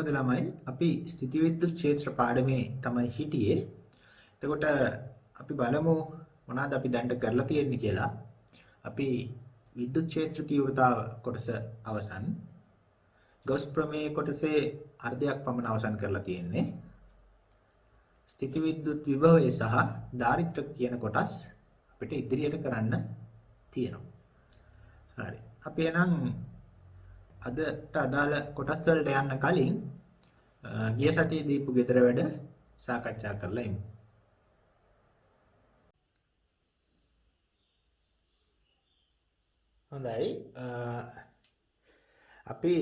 කොහොමද ළමයි අපි ස්ථಿತಿ විද්‍යුත් ක්ෂේත්‍ර පාඩමේ තමයි හිටියේ. එතකොට අපි බලමු මොනවාද අපි දැන් කරලා තියෙන්නේ කියලා. අපි විද්‍යුත් ක්ෂේත්‍ර තීව්‍රතාව කොටස අවසන්. ගොස් ප්‍රමේය කොටසේ අර්ධයක් පමණ අවසන් කරලා තියෙන්නේ. ස්ථಿತಿ විද්‍යුත් විභවය සහ දාරිද්ර්ය කියන කොටස් අපිට ඉදිරියට කරන්න තියෙනවා. හරි. අපි එහෙනම් අදට අදාළ කොටස් වලට යන්න කලින් ගිය සතියේ දීපු ගෙදර වැඩ සාකච්ඡා කරලා ඉමු. හොඳයි. අපි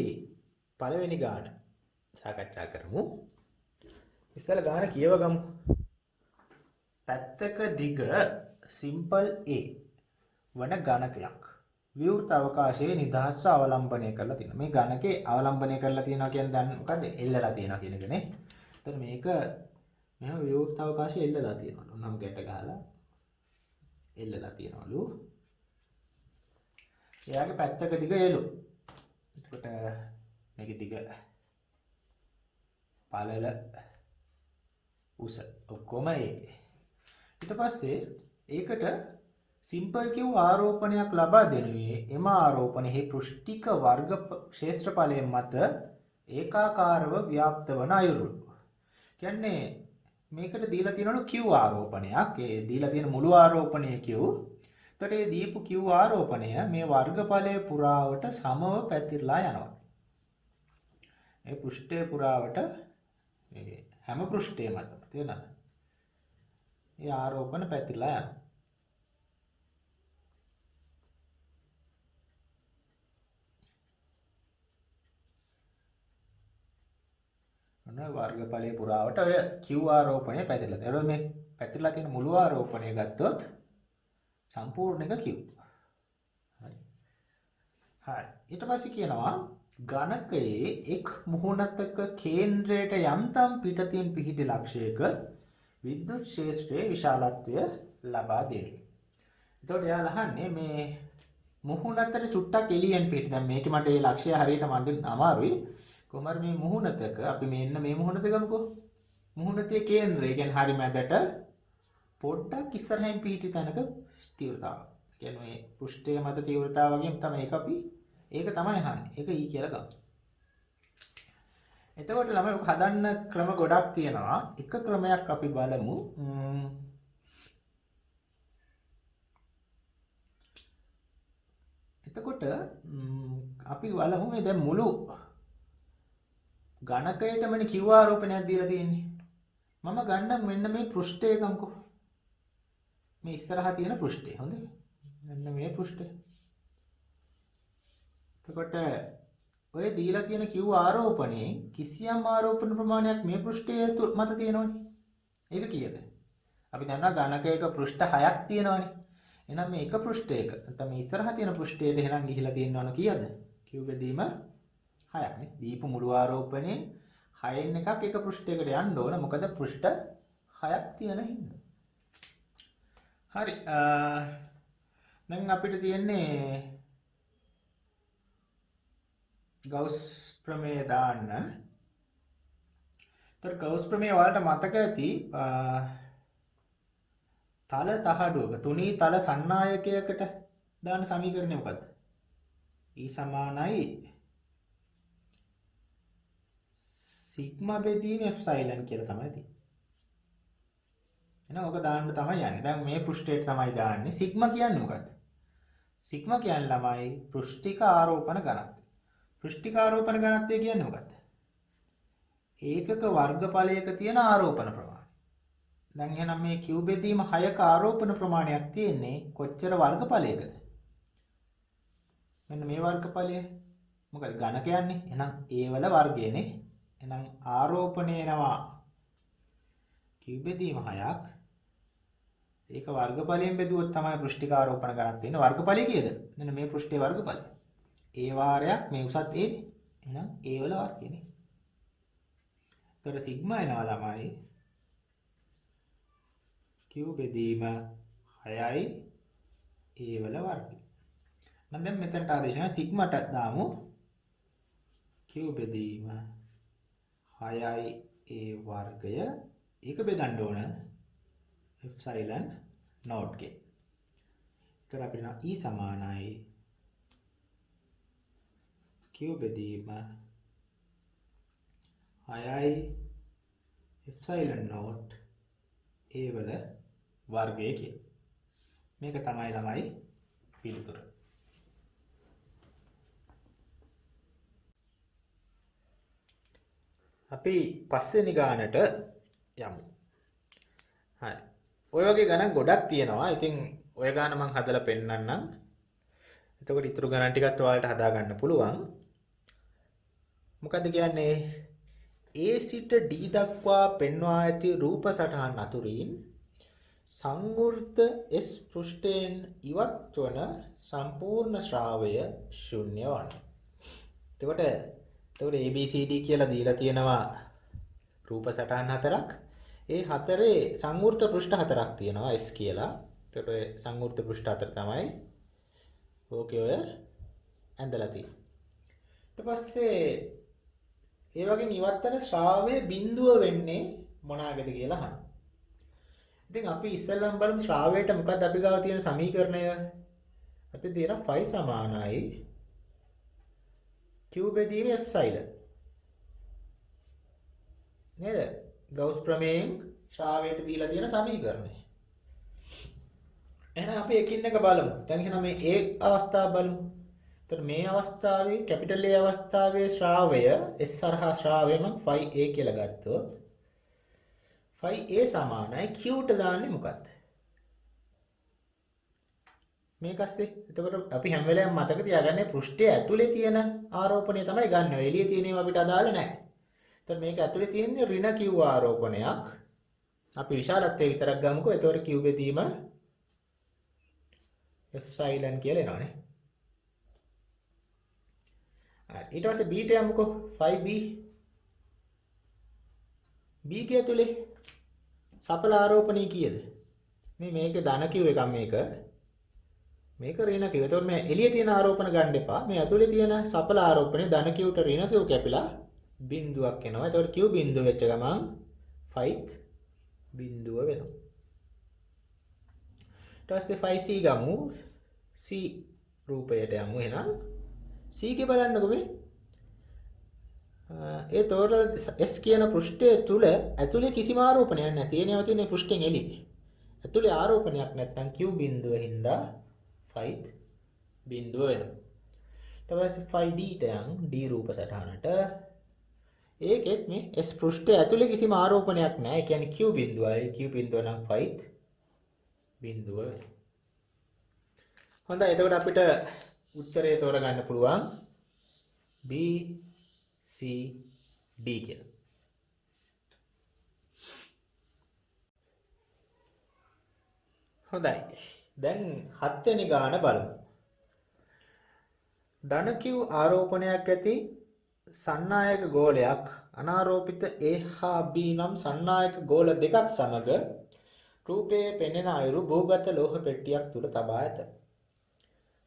පළවෙනි ගාන සාකච්ඡා කරමු. ඉස්සෙල්ලා ගාන කියව ගමු. පැත්තක දිග සිම්පල් A වන ගණකයක් විවෘත අවකාශයේ නිදහස්ව අවලම්බනය කරලා තියෙනවා. මේ ගණකේ අවලම්බනය කරලා තියෙනවා කියන්නේ දැන් මොකද්ද? එල්ලලා තියෙනවා කියන එකනේ. එතන මේක මෙහෙම විවෘත අවකාශයේ එල්ලලා තියෙනවා. නම් ගැට ගහලා එල්ලලා තියෙනවලු. එයාගේ පැත්තක දිග එළු. එතකොට මේකේ දිග පළල උස ඔක්කොම ඒ. ඊට පස්සේ ඒකට සිම්පල් කිව් ආරෝපණයක් ලබා දෙනුයේ එම ආරෝපණයෙහි පෘෂ්ඨික වර්ග ක්ෂේත්‍රඵලය මත ඒකාකාරව ව්‍යාප්ත වන අයුරු. කියන්නේ මේකට දීලා තියෙනවලු කිව් ආරෝපණයක්. ඒ දීලා තියෙන මුළු ආරෝපණය කිව්. එතකොට මේ දීපු කිව් ආරෝපණය මේ වර්ගඵලය පුරාවට සමව පැතිරලා යනවා. මේ පෘෂ්ඨය පුරාවට මේ හැම පෘෂ්ඨය මතම තේරෙනවද? මේ ආරෝපණ පැතිරලා යනවා. වර්ගඵලයේ පුරාවට ඔය Q ආරෝපණය පැතිරලා තියෙනවා. මේ පැතිරලා තියෙන මුළු ආරෝපණය ගත්තොත් සම්පූර්ණ එක Q. හරි. හරි. ඊට පස්සේ කියනවා ඝනකයේ එක් මුහුණතක කේන්ද්‍රයට යම්තම් පිටතින් පිහිටි ලක්ෂයක විද්‍යුත් ක්ෂේත්‍රයේ විශාලත්වය ලබා දෙන්නේ. එතකොට එයාලා අහන්නේ මේ මුහුණතට චුට්ටක් එළියෙන් පිට. දැන් මේකේ මට මේ ලක්ෂය හරියට මන්දින්න අමාරුයි. කොහමද මේ මුහුණතක අපි මෙන්න මේ මුහුණත ගමුකෝ. මුහුණතේ කේන්ද්‍රය කියන්නේ හරි මැදට පොඩ්ඩක් ඉස්සරහින් පිහිටි තැනක තීව්‍රතාව. කියන්නේ මේ පෘෂ්ඨය මත තීව්‍රතාව වගේම තමයි ඒක අපි ඒක තමයි අහන්නේ. ඒක E කියලා ගමු. එතකොට ළමයි ඔක හදන්න ක්‍රම ගොඩක් තියෙනවා. එක ක්‍රමයක් අපි බලමු. එතකොට අපි බලමු මේ දැන් මුළු ඝනකයටමනේ කිව් ආරෝපණයක් දීලා තියෙන්නේ. මම ගන්නම් මෙන්න මේ පෘෂ්ඨය ගමුකෝ. මේ ඉස්සරහා තියෙන පෘෂ්ඨය. හොඳයි. මෙන්න මේ පෘෂ්ඨය. එතකොට ඔය දීලා තියෙන කිව් ආරෝපණයෙන් කිසියම් ආරෝපණ ප්‍රමාණයක් මේ පෘෂ්ඨය මත තියෙනවනේ. ඒක කීයද? අපි දන්නවා ඝනකයක පෘෂ්ඨ 6ක් තියෙනවනේ. එහෙනම් මේ එක පෘෂ්ඨයක නැත්නම් මේ ඉස්සරහා තියෙන පෘෂ්ඨයට එහෙනම් ගිහිලා තියෙනවනේ කීයද? කිව් බෙදීම 6ක් නේ. දීපු මුළු ආරෝපණයෙන් 6න් එකක් එක පෘෂ්ඨයකට යන්න ඕන. මොකද පෘෂ්ඨ 6ක් තියෙන හින්දා. හරි. දැන් අපිට තියෙන්නේ ගෞස් ප්‍රමේය දාන්න. ඒතර ගෞස් ප්‍රමේය වලට මතක ඇති තල තහඩුවක තුනී තල සන්නායකයකට දාන සමීකරණය මොකද්ද? E සමානයි සිග්මා බෙදීම එප්සයිලන් කියලා තමයි තියෙන්නේ. එහෙනම් ඔක දාන්න තමයි යන්නේ. දැන් මේ පෘෂ්ඨයට තමයි දාන්නේ. සිග්මා කියන්නේ මොකද්ද? සිග්මා කියන්නේ ළමයි පෘෂ්ඨික ආරෝපණ ඝනත්වය. පෘෂ්ඨික ආරෝපණ ඝනත්වය කියන්නේ මොකද්ද? ඒකක වර්ගඵලයක තියෙන ආරෝපණ ප්‍රමාණය. දැන් එහෙනම් මේ Q බෙදීම 6ක ආරෝපණ ප්‍රමාණයක් තියෙන්නේ කොච්චර වර්ගඵලයකද? මෙන්න මේ වර්ගඵලය. මොකද ඝන කියන්නේ? එහෙනම් A වල වර්ගයනේ. එහෙනම් ආරෝපණය එනවා Q බෙදීම 6ක්. ඒක වර්ගඵලයෙන් බෙදුවොත් තමයි පෘෂ්ඨික ආරෝපණ ඝනත්වය එන්නේ. වර්ගඵලය කීයද? මෙන්න මේ පෘෂ්ඨයේ වර්ගඵලය. A වාරයක් මේ උසත් A නේ. එහෙනම් A වල වර්ගයනේ. ඒතර සිග්මා එනවා ළමයි Q බෙදීම 6යි A වල වර්ගය. නම් දැන් මෙතනට ආදේශන සිග්මාට දාමු Q බෙදීම 6යි a වර්ගය ඒක බෙදන්න ඕන එප්සයිලන් නෝට් ගෙන්. එතකොට අපිට E සමානයි q බෙදීම 6යි එප්සයිලන් නෝට් a වල වර්ගය කියන. මේක තමයි පිළිතුර. අපි පස්වෙනි ගානට යමු. හරි. ඔය වගේ ගණන් ගොඩක් තියෙනවා. ඉතින් ඔය ගාන මම හදලා පෙන්නන්නම්. එතකොට ඊටු ගණන් ටිකත් ඔයාලට හදා ගන්න පුළුවන්. මොකද්ද කියන්නේ? A සිට D දක්වා පෙන්වා ඇති රූප සටහන් අතුරින් සංවෘත S පෘෂ්ඨයෙන් ඉවත් වන සම්පූර්ණ ශ්‍රාවය ශුන්‍ය වන. එතකොට ABCD කියලා දීලා තියෙනවා රූප සටහන් හතරක්. ඒ හතරේ සංවෘත පෘෂ්ඨ හතරක් තියෙනවා S කියලා. එතකොට සංවෘත පෘෂ්ඨ හතර තමයි ඕකේ ඔය ඇඳලා තියෙන්නේ. ඊට පස්සේ ඒ වගේ ඉවත් වෙන ශ්‍රාවයේ බිඳුව වෙන්නේ මොනවාගේද කියලා අහන්න. ඉතින් අපි ඉස්සෙල්ලාම බලමු ශ්‍රාවයට මොකක්ද අපි ගාව තියෙන සමීකරණය. අපි දෙන phi සමානයි q බෙදීම එප්සයිලන්. නේද? ගෞස් ප්‍රමේයෙන් ශ්‍රාවයට දීලා තියෙන සමීකරණය. එහෙනම් අපි එකින් එක බලමු. දැන් එහෙනම් මේ A අවස්ථාව බලමු. එතකොට මේ අවස්ථාවේ කැපිටල් A අවස්ථාවේ ශ්‍රාවය S හරහා ශ්‍රාවය මම phi A කියලා ගත්තොත් phi A සමානයි q ට දාන්නේ මොකක්ද? මේකස්සේ. එතකොට අපි හැම වෙලාවෙම මතක තියාගන්නේ පෘෂ්ඨය ඇතුලේ තියෙන ආරෝපණය තමයි ගන්න. එළියේ තියෙන ඒවා අපිට අදාළ නැහැ. එතකොට මේක ඇතුලේ තියෙන්නේ ඍණ q ආරෝපණයක්. අපි විශාලත්වයේ විතරක් ගමුකෝ. එතකොට q බෙදීම එප්සයිලන් කියලා එනවනේ. ඊට පස්සේ b ට යමුකෝ. phi b. b කිය ඇතුලේ සඵල ආරෝපණය කීයද? මේක ධන q එකක් මේක ඍණ q. එතකොට මේ එළියේ තියෙන ආරෝපණ ගන්න එපා. මේ ඇතුලේ තියෙන සඵල ආරෝපණය ධන q ට ඍණ q කැපිලා බිඳුවක් එනවා. එතකොට q බිඳුව වෙච්ච ගමන් phi බිඳුව වෙනවා. ඊට පස්සේ phi c ගමු. c රූපයට යමු. එහෙනම් c ගේ බලන්නකෝ මේ. ඒ තොර s කියන පෘෂ්ඨය තුල ඇතුලේ කිසිම ආරෝපණයක් නැහැ. තියෙනවා තියෙන පෘෂ්ඨෙන් එළියේ. ඇතුලේ ආරෝපණයක් නැත්නම් q බිඳුව හින්දා phi බිඳුව වෙනවා. ඊට පස්සේ phi d ට යන් d රූප සටහනට. ඒකෙත් මේ s පෘෂ්ඨය ඇතුලේ කිසිම ආරෝපණයක් නැහැ. ඒ කියන්නේ q බිඳුවයි. q බිඳුව නම් phi බිඳුව වෙනවා. හොඳයි. එතකොට අපිට උත්තරේ තෝරගන්න පුළුවන් B C D කියලා. හොඳයි. දැන් 7 වෙනි ගාන බලමු. ධන q ආරෝපණයක් ඇති සන්නායක ගෝලයක් අනාරෝපිත A හා B නම් සන්නායක ගෝල දෙකක් සමග රූපයේ පෙනෙන අයුරු භූගත ලෝහ පෙට්ටියක් තුල තබා ඇත.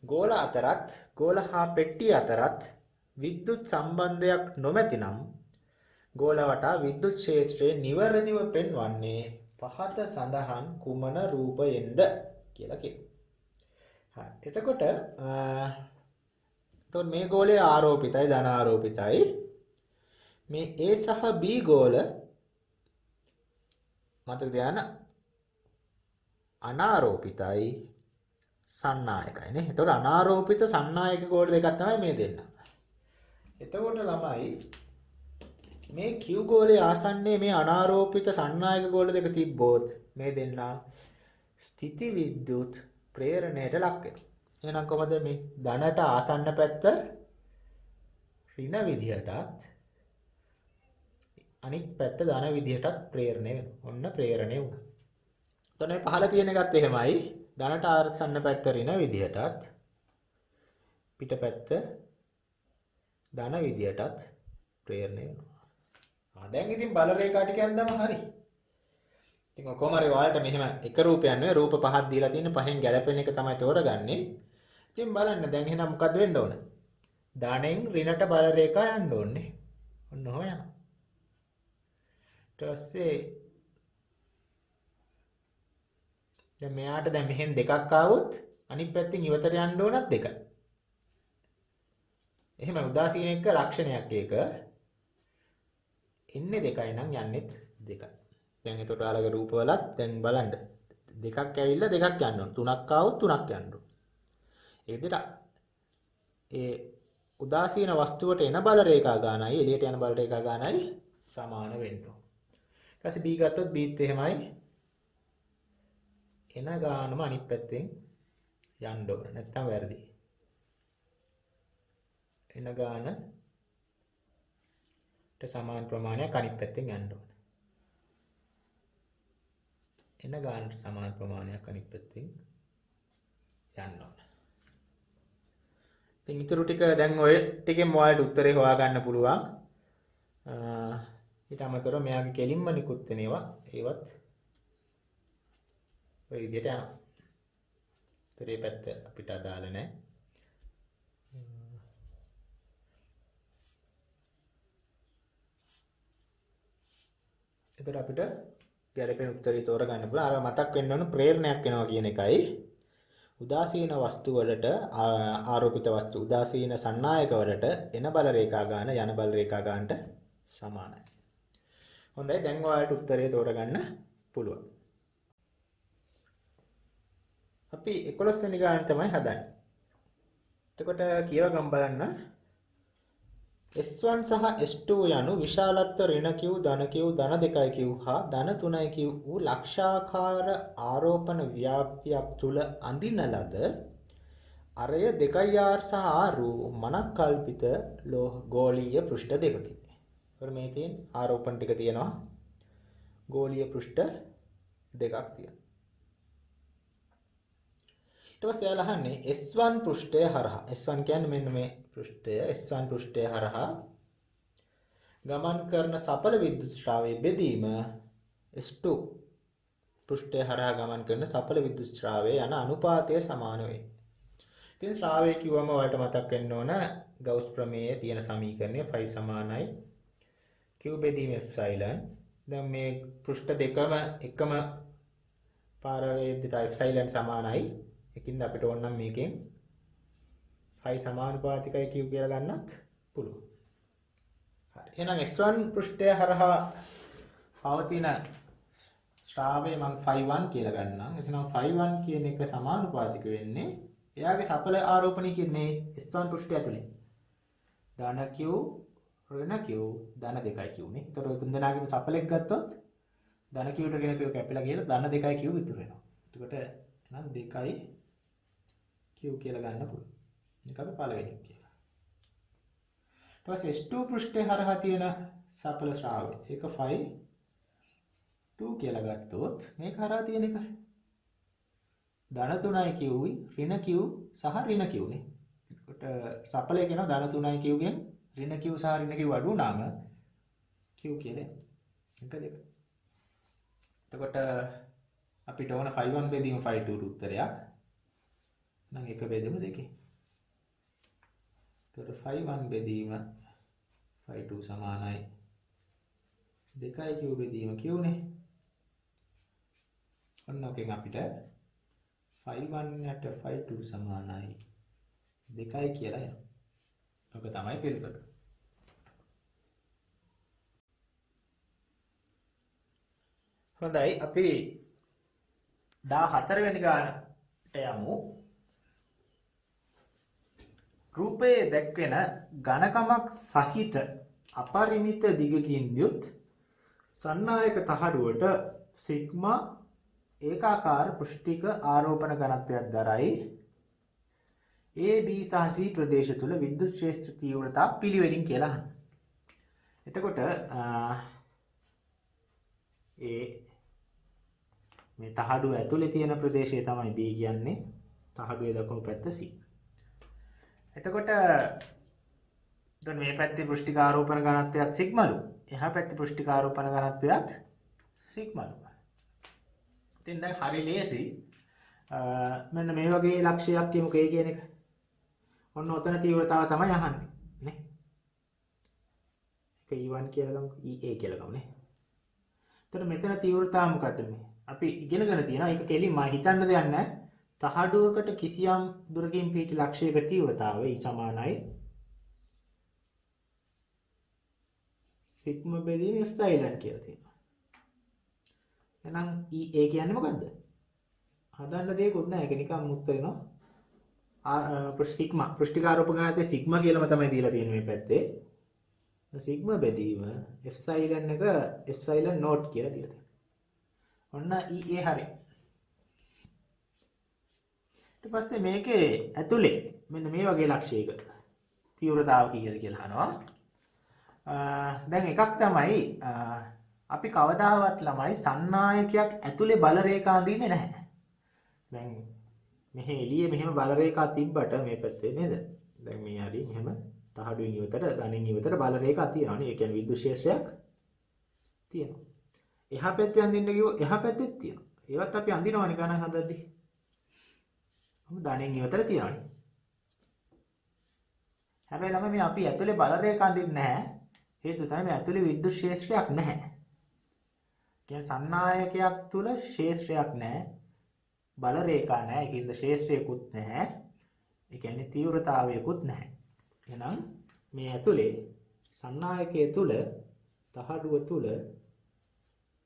ගෝල අතරත් ගෝල හා පෙට්ටිය අතරත් විද්‍යුත් සම්බන්ධයක් නොමැතිනම් ගෝල වටා විද්‍යුත් ක්ෂේත්‍රයේ නිවැරදිව පෙන්වන්නේ පහත සඳහන් කුමන රූපයෙන්ද කියලා කියනවා. හරි. එතකොට මේ ගෝලයේ ආරෝපිතයි ධන ආරෝපිතයි. මේ A සහ B ගෝල මතක තියාගන්න අනාරෝපිතයි සන්නායකයි නේ. එතකොට අනාරෝපිත සන්නායක ගෝල දෙකක් තමයි මේ දෙන්න. එතකොට ළමයි මේ Q ගෝලයේ ආසන්නයේ මේ අනාරෝපිත සන්නායක ගෝල දෙක තිබ්බොත් මේ දෙන්න ස්ථಿತಿ විද්‍යුත් ප්‍රේරණයට ලක් වෙනවා. එහෙනම් කොහමද මේ ධනට ආසන්න පැත්ත ඍණ විදිහටත් අනිත් පැත්ත ධන විදිහටත් ප්‍රේරණය වෙනවා. ඔන්න ප්‍රේරණය වුණා. එතකොට මේ පහළ තියෙන එකත් එහෙමයි. ධනට ආසන්න පැත්ත ඍණ විදිහටත් පිටපැත්ත ධන විදියටත් ප්‍රේරණය වෙනවා. දැන් ඉතින් බල රේඛා ටික යන්දම හරි. ඉතින් කොහොම හරි ඔයාලට මෙහෙම එක රූපයක් නෙවෙයි රූප පහක් දීලා තියෙන පහෙන් ගැලපෙන එක තමයි තෝරගන්නේ. ඉතින් බලන්න දැන් එහෙනම් මොකද වෙන්න ඕන? ධනෙන් ඍණට බල රේඛා යන්න ඕනේ. ඔන්න ඔහොම යනවා. ඊට පස්සේ දැන් මෙයාට දැන් මෙහෙන් දෙකක් ආවොත් අනිත් පැත්තෙන් ඉවතට යන්න ඕනත් දෙකයි. එහෙම උදාසීන එක ලක්ෂණයක් ඒක. එන්නේ දෙකයි නම් යන්නෙත් දෙකයි. දැන් එතකොට අලගේ රූපවලත් දැන් බලන්න දෙකක් ඇවිල්ලා දෙකක් යන්න ඕන. තුනක් ආවොත් තුනක් යන්න ඕන. ඒ විදිහට ඒ උදාසීන වස්තුවට එන බල රේඛා ගානයි එළියට යන බල රේඛා ගානයි සමාන වෙන්න ඕන. ඊට පස්සේ B ගත්තොත් Bත් එහෙමයි. එන ගානම අනිත් පැත්තෙන් යන්න ඕන. නැත්තම් වැරදි. එන ගානට සමාන ප්‍රමාණයක් අනිත් පැත්තෙන් යන්න ඕන. එන ගානට සමාන ප්‍රමාණයක් අනිත් පැත්තෙන් යන්න ඕන. ඉතින් ඊටු ටික දැන් ඔය ටිකෙන් ඔයාලට උත්තරේ හොයාගන්න පුළුවන්. ඊට අමතරව මෙයාගේ කෙලින්ම නිකුත් වෙන ඒවත් ඔය විදිහට යනවා. ඊතරේ පැත්ත අපිට අදාළ නැහැ. එතකොට අපිට ගැළපෙන උත්තරය තෝරගන්න පුළුවන්. අර මතක් වෙන්න ඕන ප්‍රේරණයක් වෙනවා කියන එකයි. උදාසීන වස්තු වලට ආරෝපිත වස්තු උදාසීන සන්නායක වලට එන බල රේඛා ගාන යන බල රේඛා ගානට සමානයි. හොඳයි දැන් ඔයාලට උත්තරය තෝරගන්න පුළුවන්. අපි 11 වෙනි ගාන තමයි හදන්නේ. එතකොට කියව ගම් බලන්න S1 සහ S2 යනු විශාලත්ව ඍණ Q ධන Q ධන 2යි Q හා ධන 3යි Q වූ ලක්ෂාකාර ආරෝපණ ව්‍යාප්තියක් තුල අඳින ලද අරය 2R සහ R මනක් කල්පිත ගෝලීය පෘෂ්ඨ දෙකකි. ඒකට මේ තියෙන ආරෝපණ ටික තියෙනවා. ගෝලීය පෘෂ්ඨ දෙකක් තියෙනවා. ඊට පස්සේ එයාලා අහන්නේ S1 පෘෂ්ඨය හරහා S1 කියන්නේ මෙන්න මේ පෘෂ්ඨය S1 පෘෂ්ඨය හරහා ගමන් කරන සඵල විද්‍යුත් ශ්‍රාවයේ බෙදීම S2 පෘෂ්ඨය හරහා ගමන් කරන සඵල විද්‍යුත් ශ්‍රාවයේ යන අනුපාතය සමාන වේ. ඉතින් ශ්‍රාවය කිව්වම ඔයාලට මතක් වෙන්න ඕන ගවුස් ප්‍රමේයයේ තියෙන සමීකරණය phi සමානයි q බෙදීම එප්සයිලන්. දැන් මේ පෘෂ්ඨ දෙකම එකම පාරවේදිත එප්සයිලන් සමානයි. එකින්ද අපිට ඕන නම් මේකෙන් phi සමානුපාතිකයි q කියලා ගන්නත් පුළුවන්. හරි. එහෙනම් S1 පෘෂ්ඨය හරහා පවතින ශ්‍රාවය මම phi 1 කියලා ගන්නම්. එහෙනම් phi 1 කියන එක සමානුපාතික වෙන්නේ එයාගේ සඵල ආරෝපණය කියන්නේ S1 පෘෂ්ඨය ඇතුලේ. ධන q ඍණ q ධන 2යි q නේ. ඒතකොට ඔය තුන් දෙනාගේම සඵලෙක් ගත්තොත් ධන q ට ඍණ q කැපිලා ගිහලා ධන 2යි q ඉතුරු වෙනවා. එතකොට එහෙනම් 2යි q කියලා ගන්න පුළුවන්. මේක අපි පළවෙනි එක කියලා. ඊට පස්සේ S2 පෘෂ්ඨය හරහා තියෙන සඵල ශ්‍රාවය. ඒක phi 2 කියලා ගත්තොත් මේක හරහා තියෙන එක ධන 3යි q ඍණ q සහ ඍණ q නේ. එතකොට සඵලය කියනවා ධන 3යි q ගෙන් ඍණ q සහ ඍණ q අඩු වුණාම q කියලා. එක දෙක. එතකොට අපිට ඕන phi 1 බෙදීම phi 2 ට උත්තරයක්. නම් එක බෙදීම දෙකේ. එතකොට phi 1 බෙදීම phi 2 සමානයි 2යි q බෙදීම q නේ. ඔන්න ඔකෙන් අපිට phi 1 යට phi 2 සමානයි 2යි කියලා එනවා. ඔක තමයි පිළිතුර. හොඳයි අපි 14 වෙනි ගානට යමු. රූපයේ දැක්වෙන ඝනකමක් සහිත අපරිමිත දිගකින් යුත් සන්නායක තහඩුවට සිග්මා ඒකාකාර පෘෂ්ඨික ආරෝපණ ඝනත්වයක් දරයි. A B සහ C ප්‍රදේශ තුල විද්‍යුත් ක්ෂේත්‍ර තීව්‍රතා පිළිවෙලින් කියලා අහනවා. එතකොට මේ තහඩුව ඇතුලේ තියෙන ප්‍රදේශය තමයි B කියන්නේ. තහඩුවේ දකුණු පැත්ත C. එතකොට දැන් මේ පැත්තේ පෘෂ්ඨික ආරෝපණ ඝනත්වයක් සිග්මාලු. එහා පැත්තේ පෘෂ්ඨික ආරෝපණ ඝනත්වයක් සිග්මාලු. ඉතින් දැන් හරි ලේසි. මෙන්න මේ වගේ ලක්ෂයක් කියමුක A කියන එක. ඔන්න ඔතන තීව්‍රතාව තමයි අහන්නේ නේ. ඒක E1 කියලා ගමු. EA කියලා ගමු නේ. එතකොට මෙතන තීව්‍රතාව මොකද්ද මේ? අපි ඉගෙනගෙන තියෙනවා ඒක කෙලින්ම හිතන්න දෙයක් නැහැ. තහඩුවකට කිසියම් දුරකින් පිහිටි ලක්ෂයක තීව්‍රතාවය E සමානයි සිග්මා බෙදීම එප්සයිලන් කියලා තියෙනවා. එහෙනම් E කියන්නේ මොකද්ද? හදන්න දෙයක්වත් නැහැ. ඒක නිකන් මුත් වෙනවා. සිග්මා පෘෂ්ඨිකාරෝප ගණිතයේ සිග්මා කියලාම තමයි දීලා තියෙන්නේ මේ පැත්තේ. සිග්මා බෙදීම එප්සයිලන් එක එප්සයිලන් නෝට් කියලා දීලා තියෙනවා. ඔන්න EA හරි. ඊට පස්සේ මේකේ ඇතුලේ මෙන්න මේ වගේ ලක්ෂයක තීව්‍රතාව කීයද කියලා අහනවා. දැන් එකක් තමයි අපි කවදාවත් ළමයි සන්නායකයක් ඇතුලේ බල රේඛා අඳින්නේ නැහැ. දැන් මෙහි එළියේ මෙහෙම බල රේඛා තිබ්බට මේ පැත්තේ නේද? දැන් මේ හරි මෙහෙම තහඩුවෙන් ඉවතට ධනෙන් ඉවතට බල රේඛා තියෙනවා නේ. ඒ කියන්නේ විද්‍යුත් ක්ෂේත්‍රයක් තියෙනවා. එහා පැත්තේ අඳින්න කිව්වොත් එහා පැත්තෙත් තියෙනවා. ඒවත් අපි අඳිනවනේ ගණන් හදද්දී. මොකද ධනෙන් ඉවතට තියෙනවානේ. හැබැයි ළමයි මේ අපි ඇතුලේ බල රේඛා අඳින්නේ නැහැ. හේතුව තමයි මේ ඇතුලේ විද්‍යුත් ක්ෂේත්‍රයක් නැහැ. කියන්නේ සන්නායකයක් තුල ක්ෂේත්‍රයක් නැහැ. බල රේඛා නැහැ. ඒකින්ද ක්ෂේත්‍රයකුත් නැහැ. ඒ කියන්නේ තීව්‍රතාවයකුත් නැහැ. එහෙනම් මේ ඇතුලේ සන්නායකයේ තුල තහඩුව තුල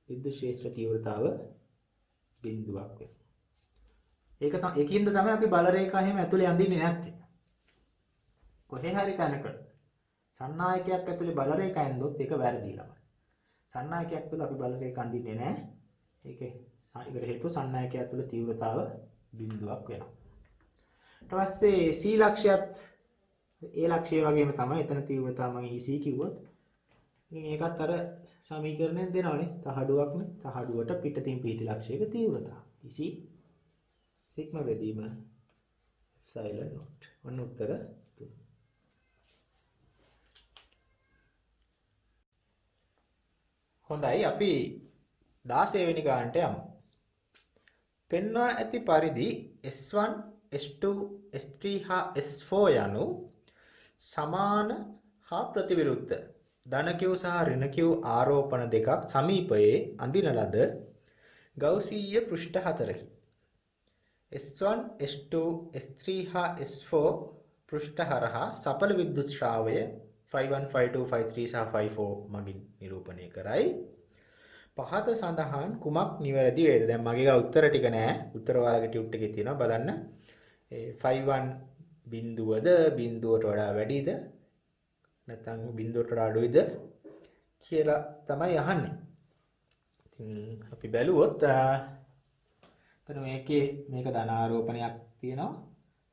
විද්‍යුත් ක්ෂේත්‍ර තීව්‍රතාව බිඳුවක් වෙනවා. ඒකින්ද තමයි අපි බල රේඛා එහෙම ඇතුලේ අඳින්නේ නැත්තේ. කොහේ හරි තැනක සන්නායකයක් ඇතුලේ බල රේඛා ඇඳොත් ඒක වැරදිලා. සන්නායකයක් තුල අපි බල රේඛා අඳින්නේ නැහැ. ඒකේ ඒකට හේතුව සන්නායකයක් තුල තීව්‍රතාව බිඳුවක් වෙනවා. ඊට පස්සේ C ලක්ෂයත් ඒ ලක්ෂය වගේම තමයි. එතන තීව්‍රතාව මම EC කිව්වොත්. ඉතින් ඒකත් අර සමීකරණයෙන් දෙනවනේ. තහඩුවක්නේ. තහඩුවට පිටතින් පිහිටි ලක්ෂයක තීව්‍රතාව. EC සිග්මා බෙදීම එප්සයිලන් නෝට්. ඔන්න උත්තර 3. හොඳයි අපි 16 වෙනි ගානට යමු. පෙන්වා ඇති පරිදි S1 S2 S3 හා S4 යනු සමාන හා ප්‍රතිවිරුද්ධ ධන Q සහ ඍණ Q ආරෝපණ දෙකක් සමීපයේ අඳින ලද ගෞසීය පෘෂ්ඨ හතරකි. S1 S2 S3 හා S4 පෘෂ්ඨ හරහා සඵල විද්‍යුත් ශ්‍රාවය 5.1 5.2 5.3 සහ 5.4 මගින් නිරූපණය කරයි. පහත සඳහන් කුමක් නිවැරදි වේද? දැන් මගේ ගා උත්තර ටික නෑ. උත්තර ඔයාලගේ ටියුට් එකේ තියෙනවා බලන්න. ඒ 5.1 බිඳුවද බිඳුවට වඩා වැඩිද නැත්නම් බිඳුවට වඩා අඩුයිද කියලා තමයි අහන්නේ. ඉතින් අපි බැලුවොත් එතන මේකේ මේක ධනාරෝපණයක් තියෙනවා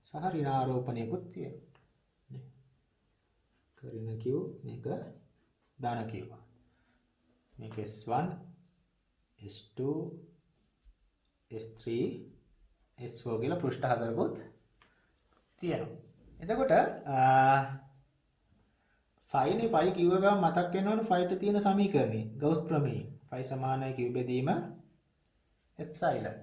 සහ ඍණාරෝපණයකුත් තියෙනවා. ඍණ Q මේක ධන Q. මේක S1 S2 S3 S4 කියලා පෘෂ්ඨ හතරකුත් තියෙනවා. එතකොට 5 නේ 5 කිව්ව ගමන් මතක් වෙනවනේ 5ට තියෙන සමීකරණය ගෞස් ප්‍රමේය. 5 සමානයි Q බෙදීම එප්සයිලන්.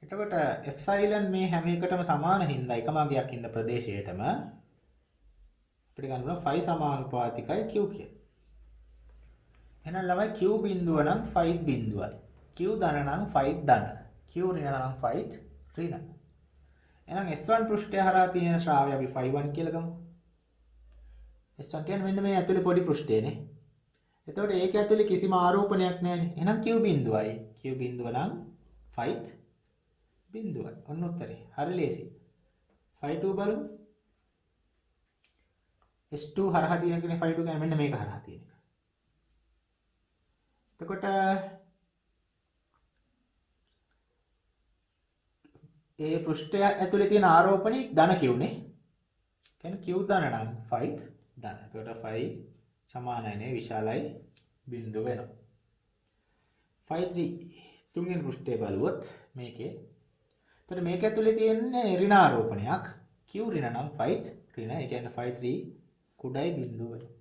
එතකොට එප්සයිලන් මේ හැම එකටම සමාන හින්දා එකම අගයක් ඉන්න ප්‍රදේශයටම අපිට ගන්න පුළුවන් 5 සමානුපාතිකයි Q කියලා. එහෙනම් ළමයි Q බිඳුව නම් 5 බිඳුවයි. Q ධන නම් 5 ධන. Q ඍණ නම් 5 ඍණ. එහෙනම් S1 පෘෂ්ඨය හරහා තියෙන ශ්‍රාවය අපි 5.1 කියලා ගමු. S1 කියන්නේ මෙන්න මේ ඇතුලේ පොඩි පෘෂ්ඨයනේ. එතකොට ඒක ඇතුලේ කිසිම ආරෝපණයක් නැහැනේ. එහෙනම් Q බිඳුවයි. Q බිඳුව නම් 5 බිඳුවයි. ඔන්න උත්තරේ. හරි ලේසි. 5.2 බලමු. S2 හරහා තියෙන කෙනේ 5.2 කියන්නේ මෙන්න මේක හරහා තියෙන එක. එතකොට ඒ පෘෂ්ඨය ඇතුලේ තියෙන ආරෝපණي ධන Q නේ. කියන්නේ Q ධන නම් 5 ධන. එතකොට 5 සමානයි නේ විශාලයි බිඳුව වෙනවා. 5.3 තුන්වෙනි පෘෂ්ඨය බලුවොත් මේකේ. එතකොට මේක ඇතුලේ තියෙන්නේ ඍණ ආරෝපණයක්. Q ඍණ නම් 5 ඍණ. ඒ කියන්නේ 5.3 කුඩයි බිඳුව වෙනවා.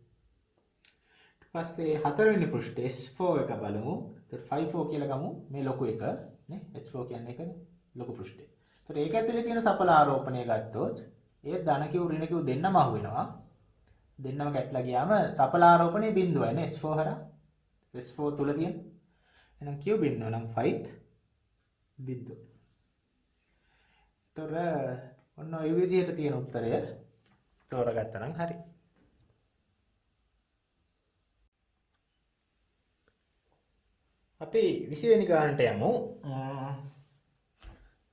පස්සේ හතරවෙනි පෘෂ්ඨයේ S4 එක බලමු. එතකොට 5.4 කියලා ගමු. මේ ලොකු එක නේ. S4 කියන්නේ ඒකනේ. ලොකු පෘෂ්ඨය. එතකොට ඒක ඇතුලේ තියෙන සඵල ආරෝපණය ගත්තොත් ඒ ධන Q ඍණ Q දෙන්නම අහු වෙනවා. දෙන්නම කැටලා ගියාම සඵල ආරෝපණයේ බිඳුවයි නේ S4 හරහා. S4 තුල තියෙන. එහෙනම් Q බිඳුව නම් 5th බිඳුව. ඒතර ඔන්න ඔය විදිහට තියෙන උත්තරය තෝරගත්තා නම් හරි. අපි 20 වෙනි ගානට යමු.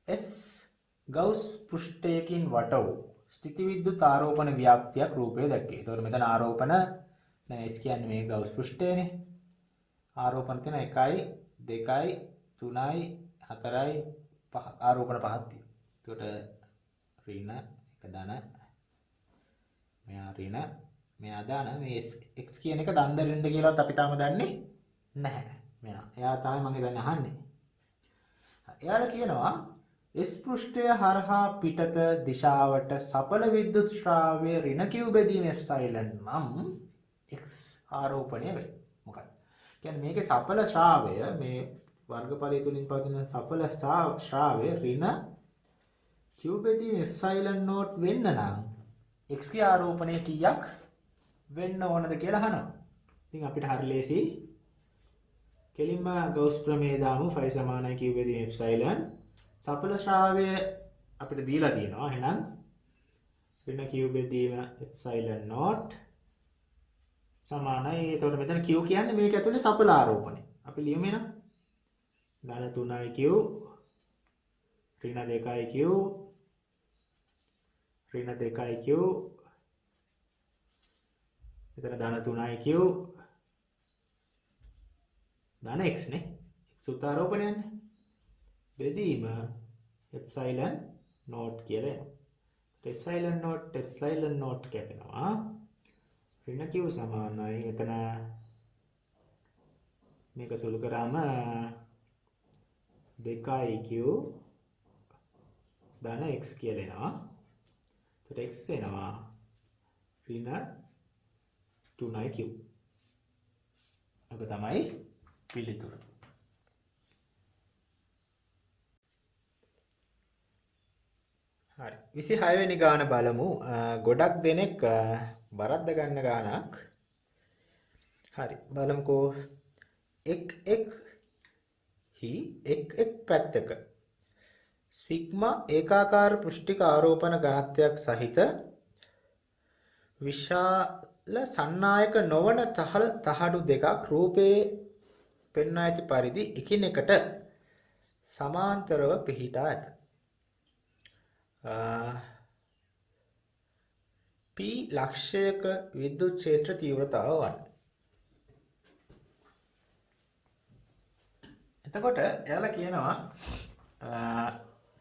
S ගවුස් පෘෂ්ඨයකින් වට වූ ස්ථිතිවිද්‍යුත් ආරෝපණ ව්‍යාප්තියක් රූපය දැක්කේ. ඒතකොට මෙතන ආරෝපණ දැන් S කියන්නේ මේ ගවුස් පෘෂ්ඨයනේ. ආරෝපණ තියෙන 1යි 2යි 3යි 4යි 5 ආරෝපණ පහක් තියෙනවා. ඒතකොට ඍණ එක ධන මෙයා ඍණ මෙයා ධන මේ x කියන එක දන්දරින්ද කියලාත් අපි තාම දන්නේ නැහැ. එයා තමයි මම හිතන්නේ අහන්නේ. එයාලා කියනවා S පෘෂ්ඨය හරහා පිටත දිශාවට සඵල විද්‍යුත් ශ්‍රාවය ඍණ q බෙදීම එප්සයිලන් නම් x ආරෝපණය වේ. මොකක්ද? කියන්නේ මේකේ සඵල ශ්‍රාවය මේ වර්ගඵලය තුලින් පවතින සඵල ශ්‍රාවය ඍණ q බෙදීම එප්සයිලන් නෝට් වෙන්න නම් x ගේ ආරෝපණය කීයක් වෙන්න ඕනද කියලා අහනවා. ඉතින් අපිට හරි ලේසි. කෙලින්ම ගෞස් ප්‍රමේය දාමු 5 සමානයි q බෙදීම එප්සයිලන්. සඵල ශ්‍රාවය අපිට දීලා තියෙනවා. එහෙනම් ඍණ q බෙදීම එප්සයිලන් නෝට් සමානයි. එතකොට මෙතන q කියන්නේ මේක ඇතුලේ සඵල ආරෝපණය. අපි ලියමු එහෙනම්. ධන 3යි q ඍණ 2යි q ඍණ 2යි q එතන ධන 3යි q ධන x නේ. x උත් ආරෝපණයන්නේ. බෙදීම එප්සයිලන් නෝට් කියලා එනවා. එප්සයිලන් නෝට් කැපෙනවා. ඍණ q සමානයි එතන මේක සුළු කරාම 2q ධන x කියලා එනවා. එතකොට x එනවා ඍණ 3q. ඔක තමයි පිළිතුර. හරි 26 වෙනි ගාන බලමු. ගොඩක් දෙනෙක් බරද්ද ගන්න ගානක්. හරි බලමුකෝ. එක් පැත්තක සිග්මා ඒකාකාර පෘෂ්ඨික ආරෝපණ ඝනත්වයක් සහිත විශාල සන්නායක නොවන තහඩු දෙකක් රූපයේ පෙන්වා ඇති පරිදි එකිනෙකට සමාන්තරව පිහිටා ඇත. P ලක්ෂයක විද්‍යුත් ක්ෂේත්‍ර තීව්‍රතාව වන්නේ. එතකොට එයාලා කියනවා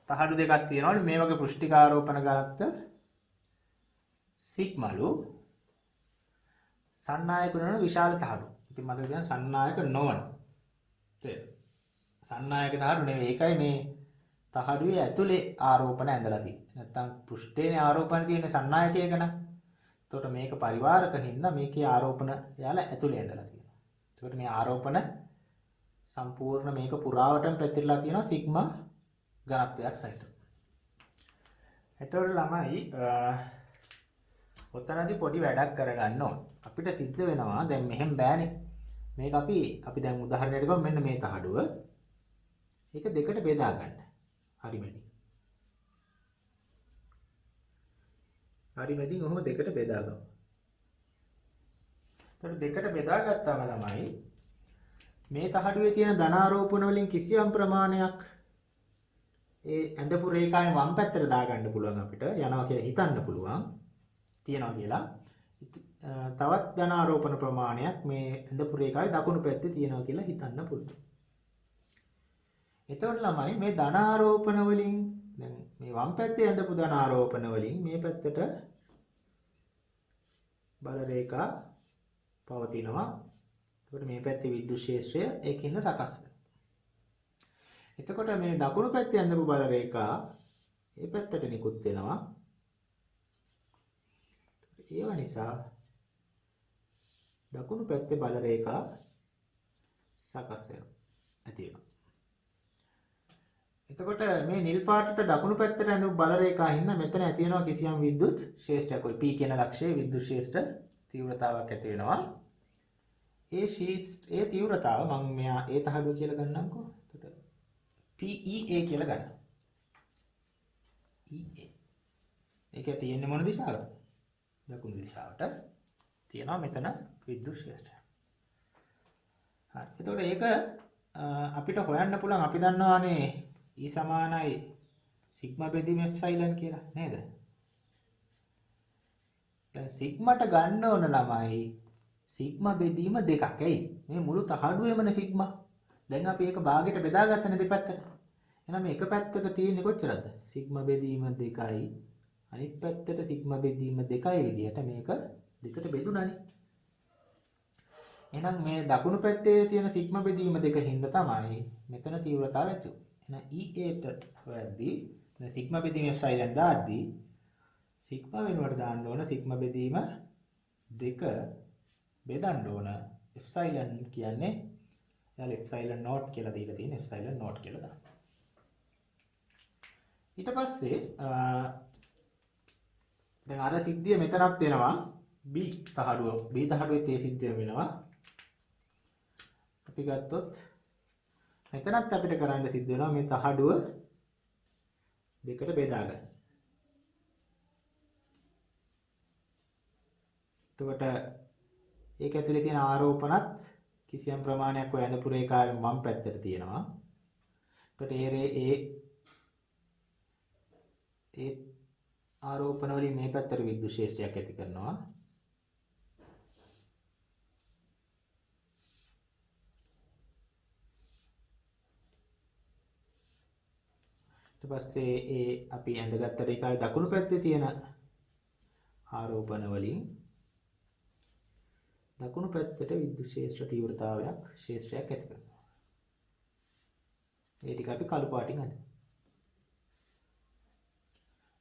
තහඩු දෙකක් තියෙනවලු මේ වගේ පෘෂ්ඨික ආරෝපණ ඝනත්ව සිග්මාලු සන්නායක නොවන විශාල තහඩු. ඉතින් මට කියන සන්නායක නොවන. සන්නායක තහඩු නෙවෙයි. ඒකයි මේ තහඩුවේ ඇතුලේ ආරෝපණ ඇඳලා තියෙන්නේ. නැත්තම් පෘෂ්ඨයේ ආරෝපණ තියෙන සන්නායකයක නම්. එතකොට මේක පරිවාරක හින්දා මේකේ ආරෝපණ යාලා ඇතුලේ ඇඳලා තියෙනවා. එතකොට මේ ආරෝපණ සම්පූර්ණ මේක පුරාවටම පැතිරලා තියෙනවා සිග්මා ඝනත්වයක් සහිතව. එතකොට ළමයි ඔතනදී පොඩි වැඩක් කරගන්න ඕන. අපිට සිද්ධ වෙනවා දැන් මෙහෙම බෑනේ. මේක අපි දැන් උදාහරණයක් ගමු. මෙන්න මේ තහඩුව. ඒක දෙකට බෙදා ගන්න. හරි මැදි. හරි මැදින් ඔහොම දෙකට බෙදා ගමු. එතකොට දෙකට බෙදාගත්තාම තමයි මේ තහඩුවේ තියෙන ධනාරෝපණ වලින් කිසියම් ප්‍රමාණයක් ඒ ඇඳපු රේඛාවෙන් වම් පැත්තට දාගන්න පුළුවන් අපිට. යනවා කියලා හිතන්න පුළුවන්. තියනවා කියලා. තවත් ධනාරෝපණ ප්‍රමාණයක් මේ ඇඳපු රේඛාවේ දකුණු පැත්තේ තියෙනවා කියලා හිතන්න පුළුවන්. එතකොට ළමයි මේ ධනාරෝපණ වලින් දැන් මේ වම් පැත්තේ ඇඳපු ධනාරෝපණ වලින් මේ පැත්තට බල රේඛා පවතිනවා. එතකොට මේ පැත්තේ විද්‍යුත් ක්ෂේත්‍රය ඒකින්ද සකස් වෙනවා. එතකොට මේ දකුණු පැත්තේ ඇඳපු බල රේඛා මේ පැත්තට නිකුත් වෙනවා. ඒව නිසා දකුණු පැත්තේ බල රේඛා සකස් වෙනවා. ඇති වෙනවා. එතකොට මේ නිල් පාටට දකුණු පැත්තට ඇඳපු බල රේඛා හින්දා මෙතන ඇති වෙනවා කිසියම් විද්‍යුත් ක්ෂේත්‍රයක්. ඔය P කියන ලක්ෂයේ විද්‍යුත් ක්ෂේත්‍ර තීව්‍රතාවක් ඇති වෙනවා. ඒ තීව්‍රතාව මම මෙයා ඒ තහඩුව කියලා ගන්නම්කෝ. එතකොට PEA කියලා ගන්න. EA. ඒක තියෙන්නේ මොන දිශාවටද? දකුණු දිශාවට තියෙනවා මෙතන විද්‍යුත් ක්ෂේත්‍රය. හරි. එතකොට ඒක අපිට හොයන්න පුළුවන්. අපි දන්නවානේ E සමානයි සිග්මා බෙදීම එප්සයිලන් කියලා නේද? දැන් සිග්මාට ගන්න ඕන ළමයි සිග්මා බෙදීම දෙකක්. ඇයි? මේ මුළු තහඩුවේමනේ සිග්මා. දැන් අපි ඒක භාගයට බෙදාගත්තනේ දෙපැත්තට. එහෙනම් එක පැත්තක තියෙන්නේ කොච්චරද? සිග්මා බෙදීම 2යි. අනිත් පැත්තට සිග්මා බෙදීම 2යි විදියට මේක දෙකට බෙදුණානේ. එහෙනම් මේ දකුණු පැත්තේ තියෙන සිග්මා බෙදීම 2 හින්දා තමයි මෙතන තීව්‍රතාවය ඇති වෙන්නේ. එහෙනම් EA ට හොයද්දී දැන් සිග්මා බෙදීම එප්සයිලන් දාද්දී සිග්මා වෙනුවට දාන්න ඕන සිග්මා බෙදීම 2 බෙදන්න ඕන එප්සයිලන් කියන්නේ එයාල එප්සයිලන් නෝට් කියලා දීලා තියෙන එප්සයිලන් නෝට් කියලා දාන්න. ඊට පස්සේ දැන් අර සිද්ධිය මෙතනක් වෙනවා B තහඩුවේ තේ සිද්ධිය වෙනවා. අපි ගත්තොත් මෙතනත් අපිට කරන්න සිද්ධ වෙනවා මේ තහඩුව දෙකට බෙදා ගන්න. එතකොට ඒක ඇතුලේ තියෙන ආරෝපණත් කිසියම් ප්‍රමාණයක් ඔය අනුපුර රේඛාවෙන් වම් පැත්තට තියෙනවා. එතකොට ඒ ආරෝපණ වලින් මේ පැත්තට විද්‍යුත් ක්ෂේත්‍රයක් ඇති කරනවා. ඊට පස්සේ ඒ අපි ඇඳගත්ත රේඛාවේ දකුණු පැත්තේ තියෙන ආරෝපණ වලින් දකුණු පැත්තට විද්‍යුත් ක්ෂේත්‍ර තීව්‍රතාවයක් ක්ෂේත්‍රයක් ඇති කරනවා. ඒ ටික අපි කළු පාටින් හදමු.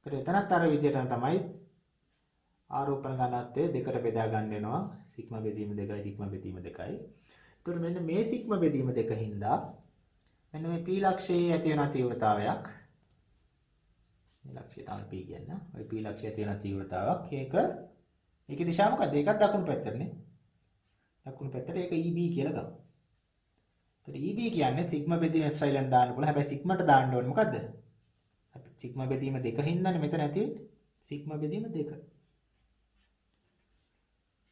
එතනත් අර විදිහට තමයි ආරෝපණ ඝනත්වය දෙකට බෙදා ගන්න වෙනවා. සිග්මා බෙදීම 2යි සිග්මා බෙදීම 2යි. එතකොට මෙන්න මේ සිග්මා බෙදීම 2 හින්දා මෙන්න මේ P ලක්ෂයේ ඇති වෙන තීව්‍රතාවයක්. මේ ලක්ෂය තමයි P කියන්නේ. ওই P ලක්ෂයේ ඇති වෙන තීව්‍රතාවක්. ඒකේ දිශාව මොකද්ද? ඒකත් දකුණු පැත්තටනේ. දකුණු පැත්තට ඒක EB කියලා ගමු. එතකොට EB කියන්නේ සිග්මා බෙදීම එප්සයිලන් දාන්න පුළුවන්. හැබැයි සිග්මාට දාන්න ඕනේ මොකද්ද? සිග්මා බෙදීම 2 හින්දානේ මෙතන ඇති වෙන්නේ. සිග්මා බෙදීම 2.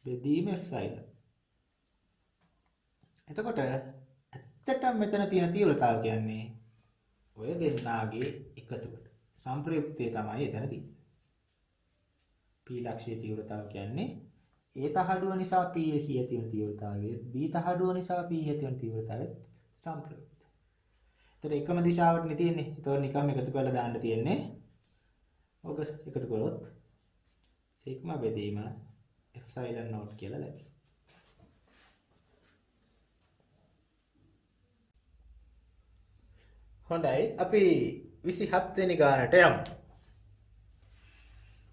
බෙදීම එප්සයිලන්. එතකොට ඇත්තටම මෙතන තියෙන තීව්‍රතාව කියන්නේ ඔය දෙන්නාගේ එකතුවට. සම්ප්‍රයුක්තය තමයි එතන තියෙන්නේ. P ලක්ෂයේ තීව්‍රතාව කියන්නේ A තහඩුව නිසා P එහි තියෙන තීව්‍රතාවය, B තහඩුව නිසා P එහි තියෙන තීව්‍රතාවය සම්ප්‍රයුක්ත. ඒතර එකම දිශාවටනේ තියෙන්නේ. ඒතකොට නිකම් එකතු කරලා දාන්න තියෙන්නේ. ඔක එකතු කරොත් සිග්මා බෙදීම එප්සයිලන් නෝට් කියලා ලැබෙනවා. හොඳයි අපි 27 වෙනි ගානට යමු.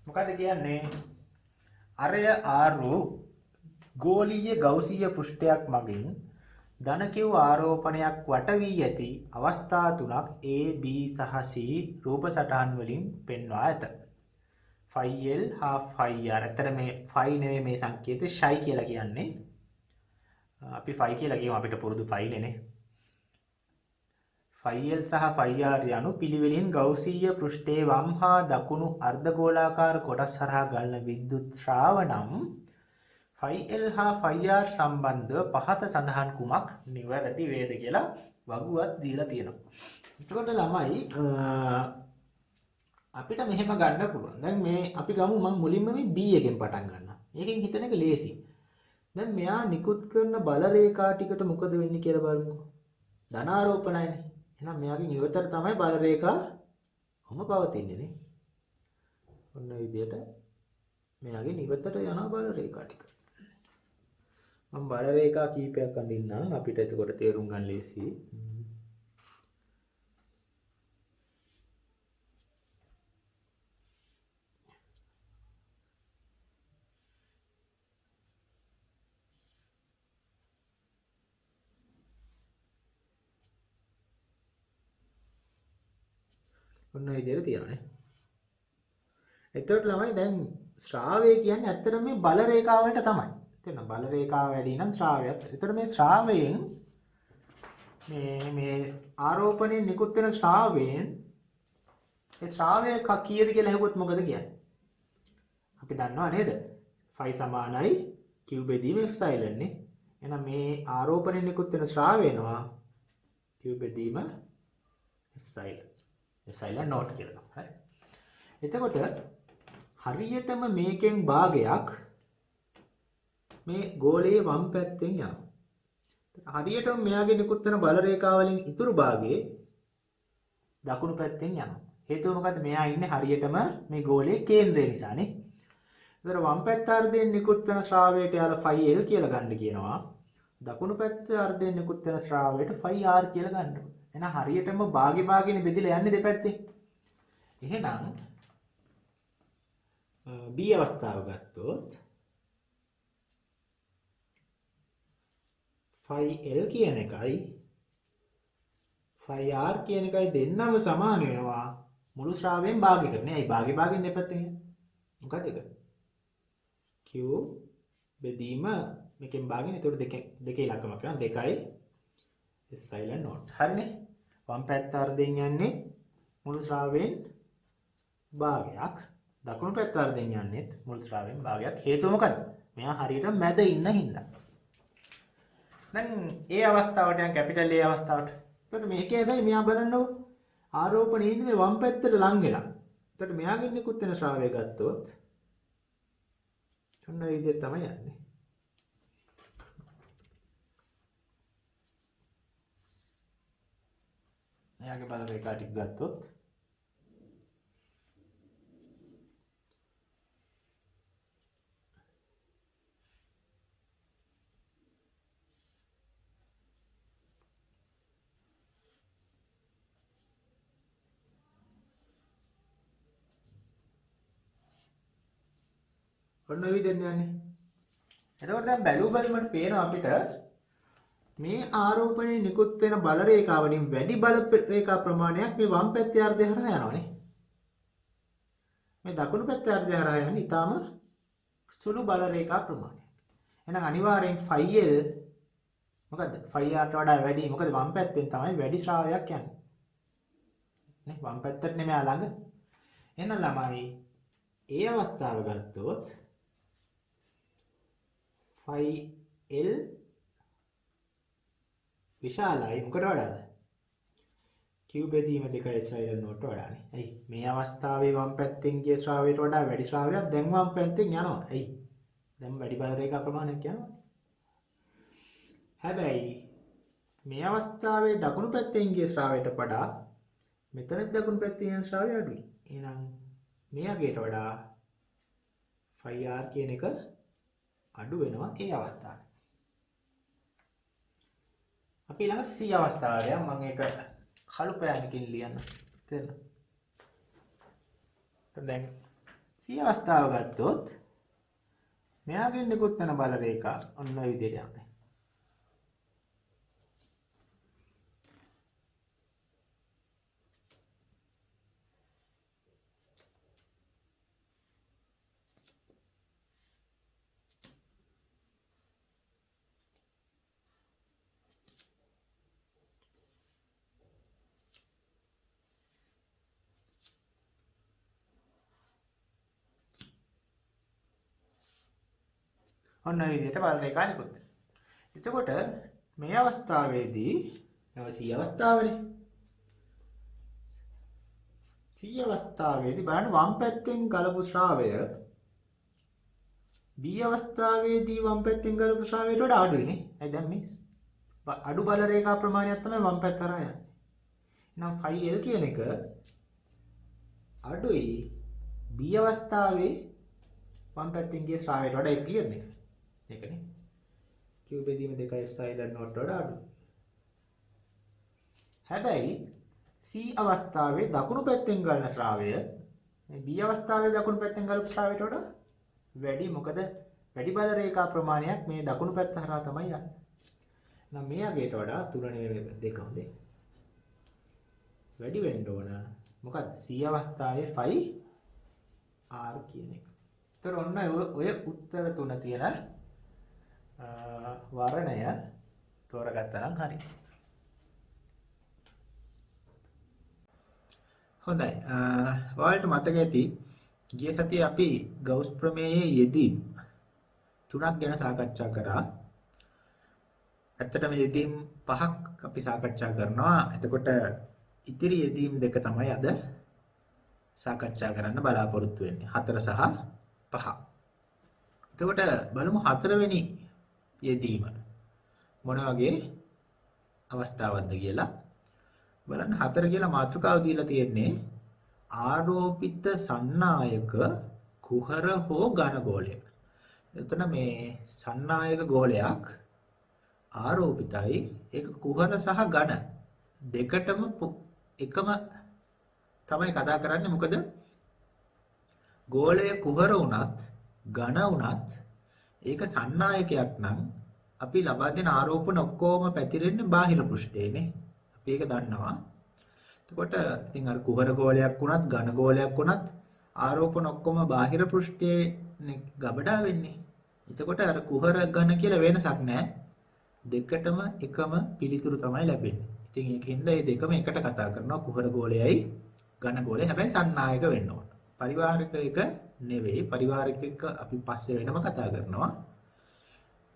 මොකද කියන්නේ? අරය ආරු ගෝලීය ගෞසීය පෘෂ්ඨයක් මගින් ධන කිව් ආරෝපණයක් වට වී ඇති අවස්ථා තුනක් A, B සහ C රූප සටහන් වලින් පෙන්වා ඇත. phi L හා phi R. අතර මේ phi නෙවෙයි මේ සංකේතය psi කියලා කියන්නේ. අපි phi කියලා කියමු අපිට පුරුදු phi නේ. phi L සහ phi R යනු පිළිවෙලින් ගෞසීය පෘෂ්ඨයේ වම් හා දකුණු අර්ධගෝලාකාර කොටස් හරහා ගලන විද්‍යුත් ශ්‍රාවණම් phi L හා phi R සම්බන්ධව පහත සඳහන් කුමක් නිවැරදි වේද කියලා වගුවක් දීලා තියෙනවා. එතකොට ළමයි අපිට මෙහෙම ගන්න පුළුවන්. දැන් මේ අපි ගමු මම මුලින්ම මේ B එකෙන් පටන් ගන්නවා. මේකෙන් හිතන එක ලේසි. දැන් මෙයා නිකුත් කරන බල රේඛා ටිකට මොකද වෙන්නේ කියලා බලමුකෝ. ධනාරෝපණයනේ. එහෙනම් මෙයාගෙන් ඉවතට තමයි බල රේඛා ඔම පවතින්නේ නේ. ඔන්න විදියට මෙයාගෙන් ඉවතට යන බල රේඛා ටික. මම බල රේඛා කීපයක් අඳින්නම් අපිට එතකොට තේරුම් ගන්න ලේසි. ඔන්න විදියට තියෙනවානේ. එතකොට ළමයි දැන් ශ්‍රාවය කියන්නේ ඇත්තටම මේ බල රේඛාව වලට තමයි. තේරෙනවද? බල රේඛාව වැඩි නම් ශ්‍රාවයක්. එතකොට මේ ශ්‍රාවයෙන් මේ ආරෝපණයෙන් නිකුත් වෙන ශ්‍රාවයෙන් ඒ ශ්‍රාවය කීයද කියලා අහුවොත් මොකද කියන්නේ? අපි දන්නවා නේද? ෆයි සමානයි Q බෙදීම එප්සයිලන් නේ. එහෙනම් මේ ආරෝපණයෙන් නිකුත් වෙන ශ්‍රාවය වෙනවා Q බෙදීම එප්සයිලන්. එප්සයිලන් නෝට් කියලා. හරි. එතකොට හරියටම මේකෙන් භාගයක් මේ ගෝලයේ වම් පැත්තෙන් යනවා. හරියටම මෙයාගේ නිකුත් වෙන බල රේඛාවලින් ඉතුරු භාගයේ දකුණු පැත්තෙන් යනවා. හේතුව මොකද්ද? මෙයා ඉන්නේ හරියටම මේ ගෝලයේ කේන්ද්‍රය නිසානේ. ඒතර වම් පැත්ත අර්ධයෙන් නිකුත් වෙන ශ්‍රාවයට යාලා phi L කියලා ගන්න කියනවා. දකුණු පැත්ත අර්ධයෙන් නිකුත් වෙන ශ්‍රාවයට phi R කියලා ගන්නවා. එහෙනම් හරියටම භාගෙ බෙදිලා යන්නේ දෙපැත්තේ. එහෙනම් B අවස්ථාව ගත්තොත් phi L කියන එකයි phi R කියන එකයි දෙන්නම සමාන වෙනවා මුළු ශ්‍රාවයෙන් භාගය කරන්නේ. ඇයි භාගෙන් දෙපැත්තෙන් යන්නේ? මොකද ඒක? Q බෙදීම මේකෙන් භාගෙන්. ඒතකොට දෙකේ ඉලක්කමක් කරනවා 2යි එප්සයිලන් නෝට්. හරිනේ. වම් පැත්ත අර්ධයෙන් යන්නේ මුළු ශ්‍රාවයෙන් භාගයක්. දකුණු පැත්ත අර්ධයෙන් යන්නේ මුළු ශ්‍රාවයෙන් භාගයක්. හේතුව මොකද්ද? මෙයා හරියට මැද ඉන්න හින්දා. දැන් ඒ අවස්ථාවට යන කැපිටල් A අවස්ථාවට. එතකොට මේකේ හැබැයි මෙයා බලන්නකො ආරෝපණයේ ඉන්නේ වම් පැත්තට ලං වෙලා. එතකොට මෙයාගෙන් නිකුත් වෙන ශ්‍රාවය ගත්තොත් ඔන්න ඔය විදිහට තමයි යන්නේ. මෙයාගේ බල රේඛා ටික ගත්තොත් ඔන්න ඔය විදිහට යන්නේ. එතකොට දැන් බැලුමට පේනවා අපිට මේ ආරෝපණයේ නිකුත් වෙන බල රේඛාව වලින් වැඩි බල රේඛා ප්‍රමාණයක් මේ වම් පැත්තේ අර්ධය හරහා යනවානේ. මේ දකුණු පැත්තේ අර්ධය හරහා යන්නේ ඊටාම සුළු බල රේඛා ප්‍රමාණයක්. එහෙනම් අනිවාර්යෙන් phi L මොකද්ද? phi R ට වඩා වැඩි. මොකද වම් පැත්තෙන් තමයි වැඩි ශ්‍රාවයක් යන්නේ. නේ වම් පැත්තට නෙමෙයි ළඟ. එහෙනම් ළමයි ඒ අවස්ථාව ගත්තොත් phi L විශාලයි. මොකට වඩාද? Q බෙදීම 2 එප්සයිලන් නෝට් වඩානේ. ඇයි? මේ අවස්ථාවේ වම් පැත්තෙන් ගිය ශ්‍රාවයට වඩා වැඩි ශ්‍රාවයක් දැන් වම් පැත්තෙන් යනවා. ඇයි? දැන් වැඩි බල රේඛා ප්‍රමාණයක් යනවා. හැබැයි මේ අවස්ථාවේ දකුණු පැත්තෙන් ගිය ශ්‍රාවයට වඩා මෙතන දකුණු පැත්තෙන් යන ශ්‍රාවය අඩුයි. එහෙනම් මෙයාගේට වඩා phi R කියන එක අඩු වෙනවා ඒ අවස්ථාවේ. අපි ළඟට C අවස්ථාවට යමු. මම ඒක කළු පෑනකින් ලියන්න. තේරෙනවද? දැන් C අවස්ථාව ගත්තොත් මෙයාගෙන් නිකුත් වෙන බල රේඛා ඔන්න ඔය විදිහට යන්නේ. ඔන්න ඔය විදිහට බල රේඛා නිකුත්. එතකොට මේ අවස්ථාවේදී C අවස්ථාවනේ. C අවස්ථාවේදී බලන්න වම් පැත්තෙන් ගලපු ශ්‍රාවය B අවස්ථාවේදී වම් පැත්තෙන් ගලපු ශ්‍රාවයට වඩා අඩුයිනේ. ඇයි දැන් මේ අඩු බල රේඛා ප්‍රමාණයක් තමයි වම් පැත්ත හරහා යන්නේ. එහෙනම් phi L කියන එක අඩුයි B අවස්ථාවේ වම් පැත්තෙන් ගිය ශ්‍රාවයට වඩා. ඒක ක්ලියර් නේ. ඒකනේ. Q බෙදීම 2 එප්සයිලන් නෝට් වඩා අඩුයි. හැබැයි C අවස්ථාවේ දකුණු පැත්තෙන් ගලන ශ්‍රාවය මේ B අවස්ථාවේ දකුණු පැත්තෙන් ගලපු ශ්‍රාවයට වඩා වැඩි. මොකද වැඩි බල රේඛා ප්‍රමාණයක් මේ දකුණු පැත්ත හරහා තමයි යන්නේ. නම් මෙයාගේට වඩා තුලනේ දෙක හොඳේ. වැඩි වෙන්න ඕන. මොකද C අවස්ථාවේ phi R කියන එක. ඒතර ඔන්න ඔය උත්තර තුන තියෙන වර්ණය තෝරගත්තා නම් හරි. හොඳයි. ඔයාලට මතක ඇති ගිය සතියේ අපි ගෞස් ප්‍රමේයයේ යෙදීම් තුනක් ගැන සාකච්ඡා කරා. ඇත්තටම යෙදීම් පහක් අපි සාකච්ඡා කරනවා. එතකොට ඉතිරි යෙදීම් දෙක තමයි අද සාකච්ඡා කරන්න බලාපොරොත්තු වෙන්නේ. 4 සහ 5. එතකොට බලමු 4 වෙනි යෙදීම මොන වගේ අවස්ථාවක්ද කියලා. බලන්න 4 කියලා මාතෘකාව දීලා තියෙන්නේ ආරෝපිත සන්නායක කුහර හෝ ඝන ගෝලයක. එතන මේ සන්නායක ගෝලයක් ආරෝපිතයි, ඒක කුහර සහ ඝන දෙකටම එකම තමයි කතා කරන්නේ. මොකද ගෝලය කුහර වුණත් ඝන වුණත් ඒක සන්නායකයක් නම් අපි ලබා දෙන ආරෝපණ ඔක්කොම පැතිරෙන්නේ බාහිර පෘෂ්ඨයේනේ. අපි ඒක දන්නවා. එතකොට ඉතින් අර කුහර ගෝලයක් වුණත් ඝන ගෝලයක් වුණත් ආරෝපණ ඔක්කොම බාහිර පෘෂ්ඨයේ ගබඩා වෙන්නේ. එතකොට අර කුහර ඝන කියලා වෙනසක් නැහැ. දෙකටම එකම පිළිතුරු තමයි ලැබෙන්නේ. ඉතින් ඒකින්ද මේ දෙකම එකට කතා කරනවා, කුහර ගෝලයයි ඝන ගෝලය. හැබැයි සන්නායක වෙන්න ඕන. පරිවාරික එක නෙවෙයි. පරිවාරික එක අපි පස්සේ වෙනම කතා කරනවා.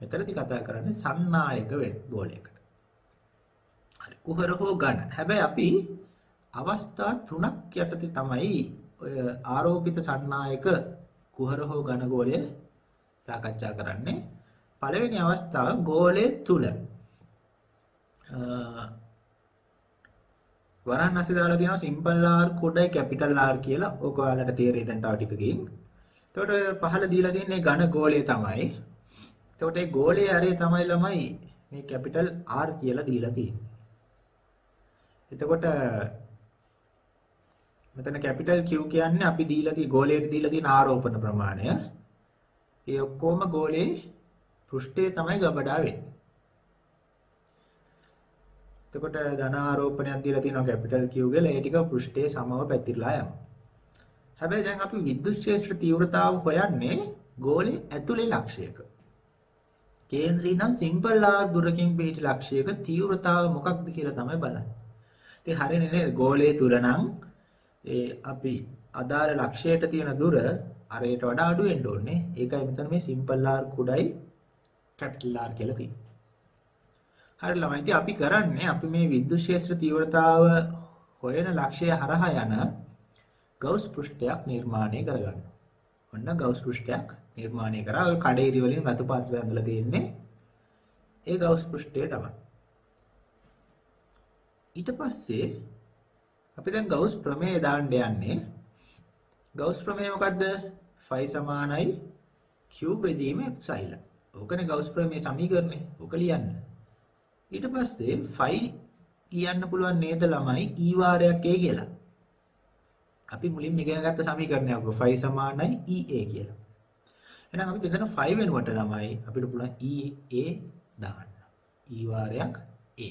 මෙතනදී කතා කරන්නේ සන්නායක ගෝලයකට. හරි. කුහර හෝ ඝන. හැබැයි අපි අවස්ථා තුනක් යටතේ තමයි ඔය ආරෝපිත සන්නායක කුහර හෝ ඝන ගෝලය සාකච්ඡා කරන්නේ. පළවෙනි අවස්ථාව ගෝලයේ තුල වරන් නැසි දාලා තියෙනවා සිම්පල් R කොටයි කැපිටල් R කියලා. ඕක ඔයාලට තේරෙයි දැන් තව ටිකකින්. එතකොට පහළ දීලා තියෙන්නේ ඝන ගෝලය තමයි. එතකොට මේ ගෝලයේ ආරය තමයි ළමයි මේ කැපිටල් R කියලා දීලා තියෙන්නේ. එතකොට මෙතන කැපිටල් Q කියන්නේ අපි දීලා තියෙන ගෝලයට දීලා තියෙන ආරෝපණ ප්‍රමාණය. ඒ ඔක්කොම ගෝලයේ පෘෂ්ඨයේ තමයි ගබඩා වෙන්නේ. එතකොට ධන ආරෝපණයක් දීලා තියෙනවා කැපිටල් Q කියලා. ඒ ටික පෘෂ්ඨයේ සමව පැතිරලා යනවා. හැබැයි දැන් අපි විද්‍යුත් ක්ෂේත්‍ර තීව්‍රතාව හොයන්නේ ගෝලයේ ඇතුලේ ලක්ෂයක. කේන්ද්‍රී නම් සිම්පල් R දුරකින් පිහිටි ලක්ෂයක තීව්‍රතාව මොකක්ද කියලා තමයි බලන්නේ. ඉතින් හරියනේ නේද? ගෝලයේ තුර නම් ඒ අපි අදාළ ලක්ෂයට තියෙන දුර අරයට වඩා අඩු වෙන්න ඕනේ. ඒකයි මෙතන මේ සිම්පල් R කුඩයි කැපිටල් R කියලා තියෙන්නේ. හරි ළමයි. ඉතින් අපි කරන්නේ අපි මේ විද්‍යුත් ක්ෂේත්‍ර තීව්‍රතාව හොයන ලක්ෂය හරහා යන ගෞස් පෘෂ්ඨයක් නිර්මාණය කරගන්න. ඔන්න ගෞස් පෘෂ්ඨයක් නිර්මාණය කරා. ඔය කඩේරි වලින් රතු පාට ඇඳලා තියෙන්නේ ඒ ගෞස් පෘෂ්ඨය තමයි. ඊට පස්සේ අපි දැන් ගෞස් ප්‍රමේය දාන්න යන්නේ. ගෞස් ප්‍රමේය මොකද්ද? phi සමානයි q බෙදීම එප්සයිලන්. ඕකනේ ගෞස් ප්‍රමේය සමීකරණය. ඕක ලියන්න. ඊට පස්සේ phi ලියන්න පුළුවන් නේද ළමයි e වාරයක් a කියලා. අපි මුලින්ම ඉගෙන ගත්ත සමීකරණයක් phi සමානයි ea කියලා. එහෙනම් අපි මෙතන phi වෙනුවට ළමයි අපිට පුළුවන් ea දාන්න. e වාරයක් a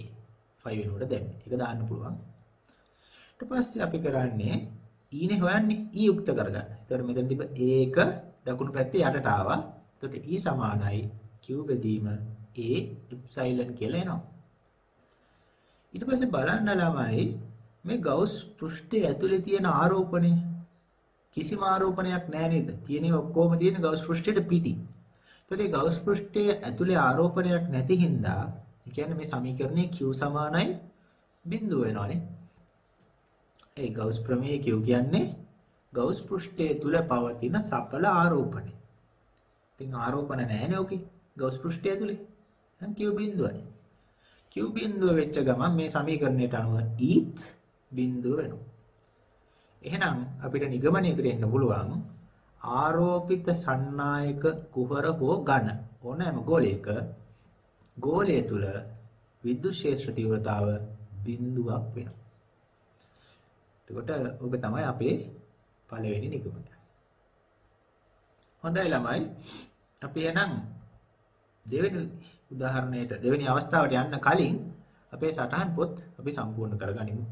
phi වෙනුවට දැම්ම. ඒක දාන්න පුළුවන්. ඊට පස්සේ අපි කරන්නේ e නේ හොයන්නේ e යුක්ත කරගන්න. එතකොට මෙතන තිබ්බ a1 දකුණු පැත්තේ යටට ආවා. එතකොට e සමානයි q බෙදීම a එප්සයිලන් කියලා එනවා. ඊට පස්සේ බලන්න ළමයි මේ ගෞස් පෘෂ්ඨයේ ඇතුලේ තියෙන ආරෝපණය කිසිම ආරෝපණයක් නැහැ නේද? තියෙන්නේ ඔක්කොම තියෙන ගෞස් පෘෂ්ඨයට පිටි. එතකොට මේ ගෞස් පෘෂ්ඨයේ ඇතුලේ ආරෝපණයක් නැති හින්දා ඒ කියන්නේ මේ සමීකරණයේ q සමානයි බිඳුව වෙනවානේ. ඒ ගෞස් ප්‍රමේය Q කියන්නේ ගෞස් පෘෂ්ඨයේ තුල පවතින සඵල ආරෝපණය. ඉතින් ආරෝපණ නැහැනේ ඔකේ ගෞස් පෘෂ්ඨය තුලේ. දැන් Q බිඳුවයි. Q බිඳුව වෙච්ච ගමන් මේ සමීකරණයට අනුව ඊත් බිඳුව වෙනවා. එහෙනම් අපිට නිගමනය කරන්න පුළුවන් ආරෝපිත සන්නායක කුහර හෝ ඝන ඕනෑම ගෝලයක ගෝලය තුල විද්‍යුත් ක්ෂේත්‍ර තීව්‍රතාව බිඳුවක් වෙනවා. එතකොට ඔබ තමයි අපේ පළවෙනි නිගමනය. හොඳයි ළමයි. අපි එහෙනම් දෙවෙනි උදාහරණයට දෙවෙනි අවස්ථාවට යන්න කලින් අපේ සටහන් පොත් අපි සම්පූර්ණ කරගනිමු.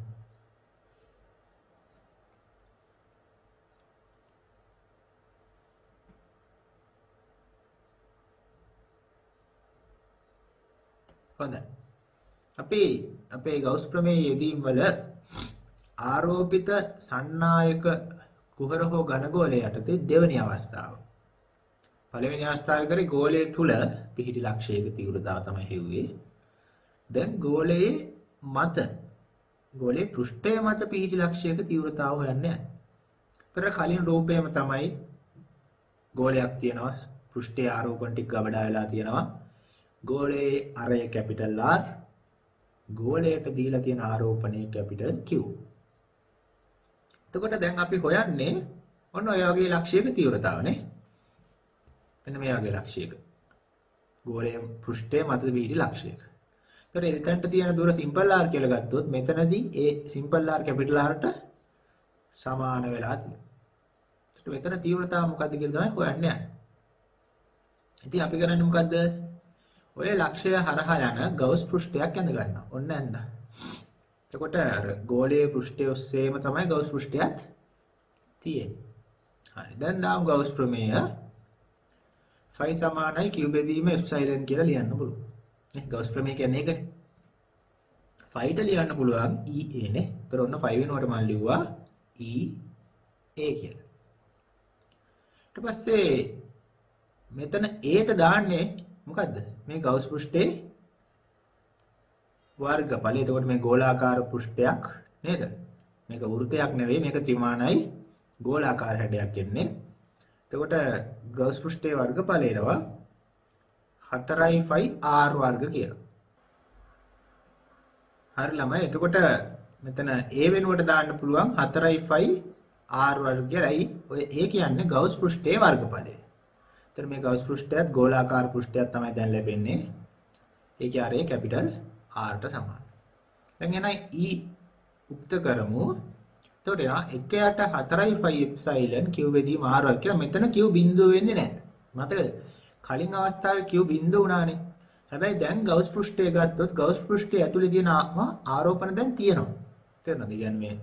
හොඳයි. අපි අපේ ගෞස් ප්‍රමේය යෙදීම් වල ආරෝපිත සන්නායක කුහර හෝ ඝනගෝලය යටතේ දෙවැනි අවස්ථාව. පළවෙනි අවස්ථාවේ කරේ ගෝලයේ තුල පිහිටි ලක්ෂයක තීව්‍රතාව තමයි හෙව්වේ. දැන් ගෝලයේ මත ගෝලයේ පෘෂ්ඨය මත පිහිටි ලක්ෂයක තීව්‍රතාව හොයන්නේ. ඒතර කලින් රූපයම තමයි ගෝලයක් තියෙනවා. පෘෂ්ඨයේ ආරෝපණ ටික ගබඩා වෙලා තියෙනවා. ගෝලයේ අරය කැපිටල් R. ගෝලයට දීලා තියෙන ආරෝපණය කැපිටල් Q. එතකොට දැන් අපි හොයන්නේ ඔන්න ඔය වගේ ලක්ෂයක තීව්‍රතාවනේ. මෙන්න මේ වගේ ලක්ෂයක. ගෝලයේ පෘෂ්ඨයේ මත පිහිටි ලක්ෂයක. ඒතර එතනට තියෙන දුර සිම්පල් R කියලා ගත්තොත් මෙතනදී ඒ සිම්පල් R කැපිටල් Rට සමාන වෙලා තියෙනවා. ඒකට මෙතන තීව්‍රතාව මොකද්ද කියලා තමයි හොයන්නේ. ඉතින් අපි කරන්නේ මොකද්ද? ඔය ලක්ෂය හරහා යන ගෞස් පෘෂ්ඨයක් ඇඳ ගන්නවා. ඔන්න ඇඳා. එතකොට අර ගෝලීය පෘෂ්ඨය ඔස්සේම තමයි ගෞස් පෘෂ්ඨයත් තියෙන්නේ. හරි. දැන් දාමු ගෞස් ප්‍රමේය. ෆයි සමානයි q බෙදීම එප්සයිලන් කියලා ලියන්න පුළුවන්. නේ ගෞස් ප්‍රමේය කියන්නේ ඒකනේ. ෆයිට ලියන්න පුළුවන් EA නේ. ඒතර ඔන්න 5 වෙනුවට මම ලිව්වා EA කියලා. ඊට පස්සේ මෙතන A ට දාන්නේ මොකද්ද? මේ ගෞස් පෘෂ්ඨයේ වර්ගඵලය. එතකොට මේ ගෝලාකාර පෘෂ්ඨයක් නේද? මේක වෘත්තයක් නෙවෙයි, මේක ත්‍රිමාණයි ගෝලාකාර හැඩයක් එන්නේ. එතකොට ගෞස් පෘෂ්ඨයේ වර්ගඵලය එනවා 4යි 5 r වර්ග කියලා. හරි ළමයි. එතකොට මෙතන A වෙනුවට දාන්න පුළුවන් 4යි 5 r වර්ග කියලායි. ඔය A කියන්නේ ගෞස් පෘෂ්ඨයේ වර්ගඵලය. එතන මේ ගෞස් පෘෂ්ඨයත් ගෝලාකාර පෘෂ්ඨයක් තමයි දැන් ලැබෙන්නේ. ඒකේ ආරය කැපිටල් R ට සමානයි. දැන් එහෙනම් E උක්ත කරමු. එතකොට එනවා 1යට 4යි 5 එප්සයිලන් q බෙදීම r වර්ග කියලා. මෙතන q බිඳුව වෙන්නේ නැහැ. මතකද? කලින් අවස්ථාවේ q බිඳුව වුණානේ. හැබැයි දැන් ගෞස් පෘෂ්ඨය ගත්තොත් ගෞස් පෘෂ්ඨය ඇතුලේ තියෙන ආරෝපණ දැන් තියෙනවා. තේරෙනවද? කියන්නේ මේ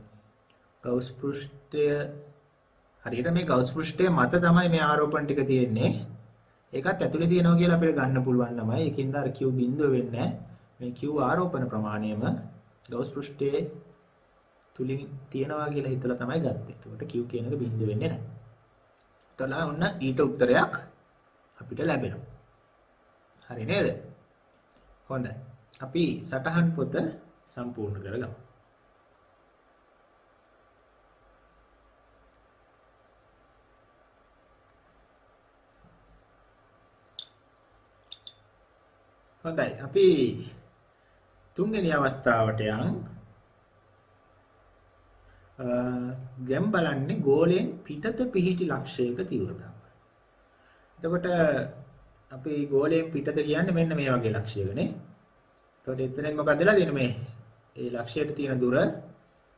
ගෞස් පෘෂ්ඨය හරියට මේ ගෞස් පෘෂ්ඨයේ මත තමයි මේ ආරෝපණ ටික තියෙන්නේ. ඒකත් ඇතුලේ තියෙනවා කියලා අපිට ගන්න පුළුවන් ළමයි. ඒකින්ද අර q බිඳුව වෙන්නේ නැහැ. මේ q ආරෝපණ ප්‍රමාණයම ගෞස් පෘෂ්ඨයේ තුලින් තියනවා කියලා හිතලා තමයි ගත්තේ. ඒකට q කියන එක බිඳුව වෙන්නේ නැහැ. එතන ඔන්න ඊට උත්තරයක් අපිට ලැබෙනවා. හරි නේද? හොඳයි. අපි සටහන් පොත සම්පූර්ණ කරගමු. හොඳයි. අපි තුන්වෙනි අවස්ථාවට යන් ගැම් බලන්නේ ගෝලයෙන් පිටත පිහිටි ලක්ෂයක තීව්‍රතාව. එතකොට අපි ගෝලයෙන් පිටත කියන්නේ මෙන්න මේ වගේ ලක්ෂයකනේ. එතකොට එතනින් මොකදලා තියෙන්නේ මේ ඒ ලක්ෂයට තියෙන දුර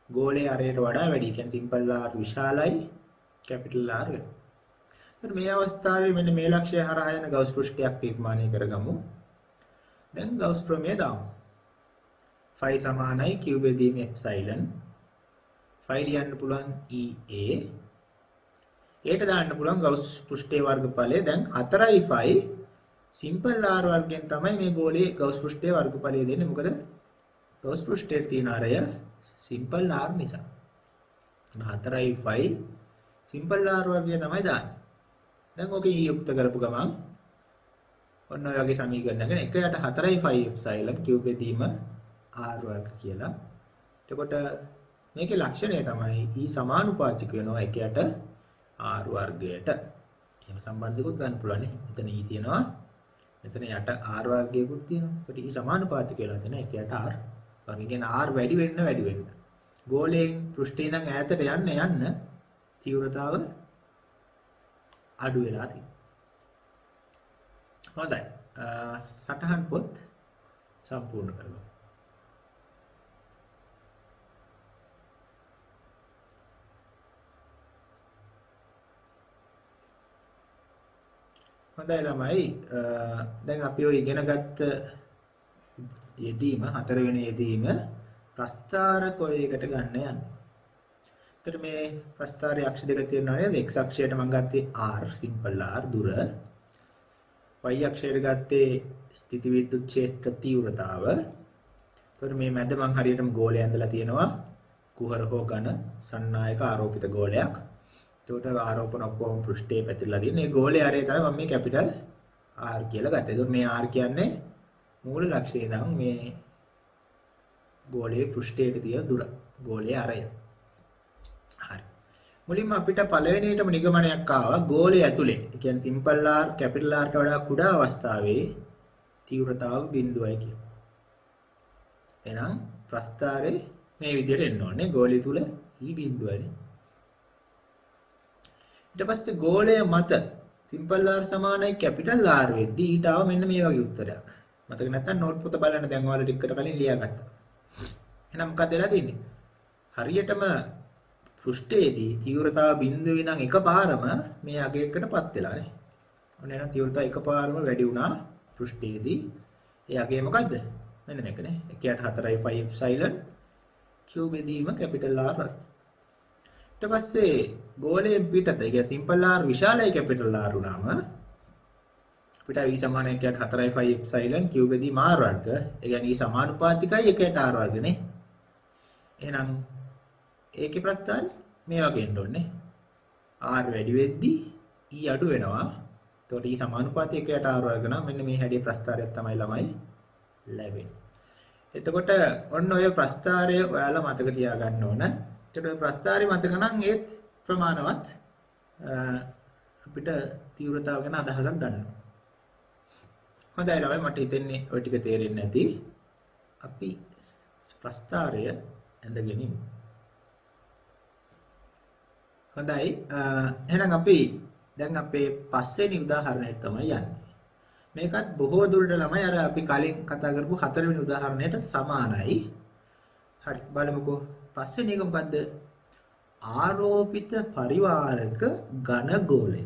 ගෝලයේ අරයට වඩා වැඩි. කියන්නේ සිම්පල් R විශාලයි කැපිටල් R වෙනවා. එතකොට මේ අවස්ථාවේ මෙන්න මේ ලක්ෂය හරහා යන ගෞස් පෘෂ්ඨයක් නිර්මාණය කරගමු. දැන් ගෞස් ප්‍රමේය දාමු. ෆයි සමානයි q බෙදීම එප්සයිලන්. ෆයි ලියන්න පුළුවන් EA. ඒට දාන්න පුළුවන් ගෞස් පෘෂ්ඨයේ වර්ගඵලය. දැන් 4යි 5 සිම්පල් R වර්ගයෙන් තමයි මේ ගෝලයේ ගෞස් පෘෂ්ඨයේ වර්ගඵලය දෙන්නේ. මොකද ගෞස් පෘෂ්ඨයේ තියෙන අරය සිම්පල් R නිසා. 4යි 5 සිම්පල් R වර්ගය තමයි දාන්නේ. දැන් ඔකේ යුක්ත කරපු ගමන් ඔන්න ඔය වගේ සමීකරණයක් නේ. 1යට 4යි 5 එප්සයිලන් q බෙදීම r වර්ග කියලා. එතකොට මේකේ ලක්ෂණය තමයි E සමානුපාතික වෙනවා 1යට r වර්ගයට. එහෙම සම්බන්ධිකුත් ගන්න පුළුවන් නේ. මෙතන E තියෙනවා. මෙතන යට r වර්ගයකුත් තියෙනවා. ඒකට E සමානුපාතික වෙනවා තියෙන 1යට r වර්ගය. කියන්නේ r වැඩි වෙන්න. ගෝලයෙන් පෘෂ්ඨය නම් ඈතට යන්න තීව්‍රතාව අඩු වෙලා තියෙනවා. හොඳයි. සටහන් පොත් සම්පූර්ණ කරගමු. හොඳයි ළමයි. දැන් අපි ඔය ඉගෙනගත්ත යෙදීම හතරවෙනි යෙදීම ප්‍රස්ථාර කොලයකට ගන්න යන්නේ. එතකොට මේ ප්‍රස්ථාරයේ අක්ෂ දෙක තියෙනවා නේද? x අක්ෂයට මම ගත්තේ r සිම්පල් r දුර. y අක්ෂයට ගත්තේ ස්ථිති විද්‍යුත් ක්ෂේත්‍ර තීව්‍රතාව. එතකොට මේ මැද මං හරියටම ගෝලය ඇඳලා තියෙනවා කුහර හෝ ඝන සන්නායක ආරෝපිත ගෝලයක්. එතකොට ආරෝපණ ඔක්කොම පෘෂ්ඨයේ පැතිරලා තියෙන. මේ ගෝලයේ ආරය තමයි මම මේ කැපිටල් R කියලා ගත්තේ. එතකොට මේ R කියන්නේ මූල ලක්ෂ්‍යය ඉඳන් මේ ගෝලයේ පෘෂ්ඨයට තියෙන දුර. ගෝලයේ ආරය. හරි. මුලින්ම අපිට පළවෙනියටම නිගමනයක් ආවා ගෝලයේ ඇතුලේ. ඒ කියන්නේ සිම්පල් R කැපිටල් R ට වඩා කුඩා අවස්ථාවේ තීව්‍රතාව බිඳුවයි කියනවා. එහෙනම් ප්‍රස්ථාරේ මේ විදිහට එන්න ඕනේ. ගෝලය තුල E බිඳුවයි. ඊට පස්සේ ගෝලය මත සිම්පල් R සමානයි කැපිටල් R වෙද්දී ඊට ආව මෙන්න මේ වගේ උත්තරයක්. මතක නැත්නම් නෝට් පොත බලන්න දැන් ඔයාලා ටිකකට කලින් ලියාගත්තා. එහෙනම් මොකක්ද වෙලා තියෙන්නේ? හරියටම පෘෂ්ඨයේදී තීව්‍රතාව බිඳුව ඉඳන් එකපාරම මේ අගයකටපත් වෙලා නේ. ඔන්න එහෙනම් තීව්‍රතාව එකපාරම වැඩි වුණා පෘෂ්ඨයේදී. ඒ අගය මොකද්ද? මෙන්න මේකනේ. 1.4 එප්සයිලන් q බෙදීම කැපිටල් R. ඊට පස්සේ ගෝලයේ පිටත ඒ කියන්නේ සිම්පල් R විශාලයි කැපිටල් R වුණාම අපිට E සමාන 1.4 එප්සයිලන් q බෙදීම R වර්ග. ඒ කියන්නේ E සමානුපාතිකයි 1ට R වර්ගනේ. එහෙනම් ඒකේ ප්‍රස්ථාරය මේ වගේ එන්න ඕනේ. R වැඩි වෙද්දී E අඩු වෙනවා. එතකොට E සමානුපාතික 1ට R වර්ග නම් මෙන්න මේ හැඩේ ප්‍රස්ථාරයක් තමයි ළමයි ලැබෙන්නේ. එතකොට ඔන්න ඔය ප්‍රස්ථාරය ඔයාලා මතක තියාගන්න ඕන. එතකොට ඔය ප්‍රස්ථාරය මතක නම් ඒත් ප්‍රමාණවත් අපිට තීව්‍රතාව ගැන අදහසක් ගන්න. හොඳයි ළමයි මට හිතෙන්නේ ඔය ටික තේරෙන්නේ නැති. අපි ප්‍රස්ථාරය ඇඳගෙන ඉමු. හොඳයි එහෙනම් අපි දැන් අපේ පස්වෙනි උදාහරණයට තමයි යන්නේ. මේකත් බොහෝ දුරට ළමයි අර අපි කලින් කතා කරපු හතරවෙනි උදාහරණයට සමානයි. හරි බලමුකෝ. පස්වෙනි එක මොකද්ද? ආරෝපිත පරිවාරක ඝන ගෝලය.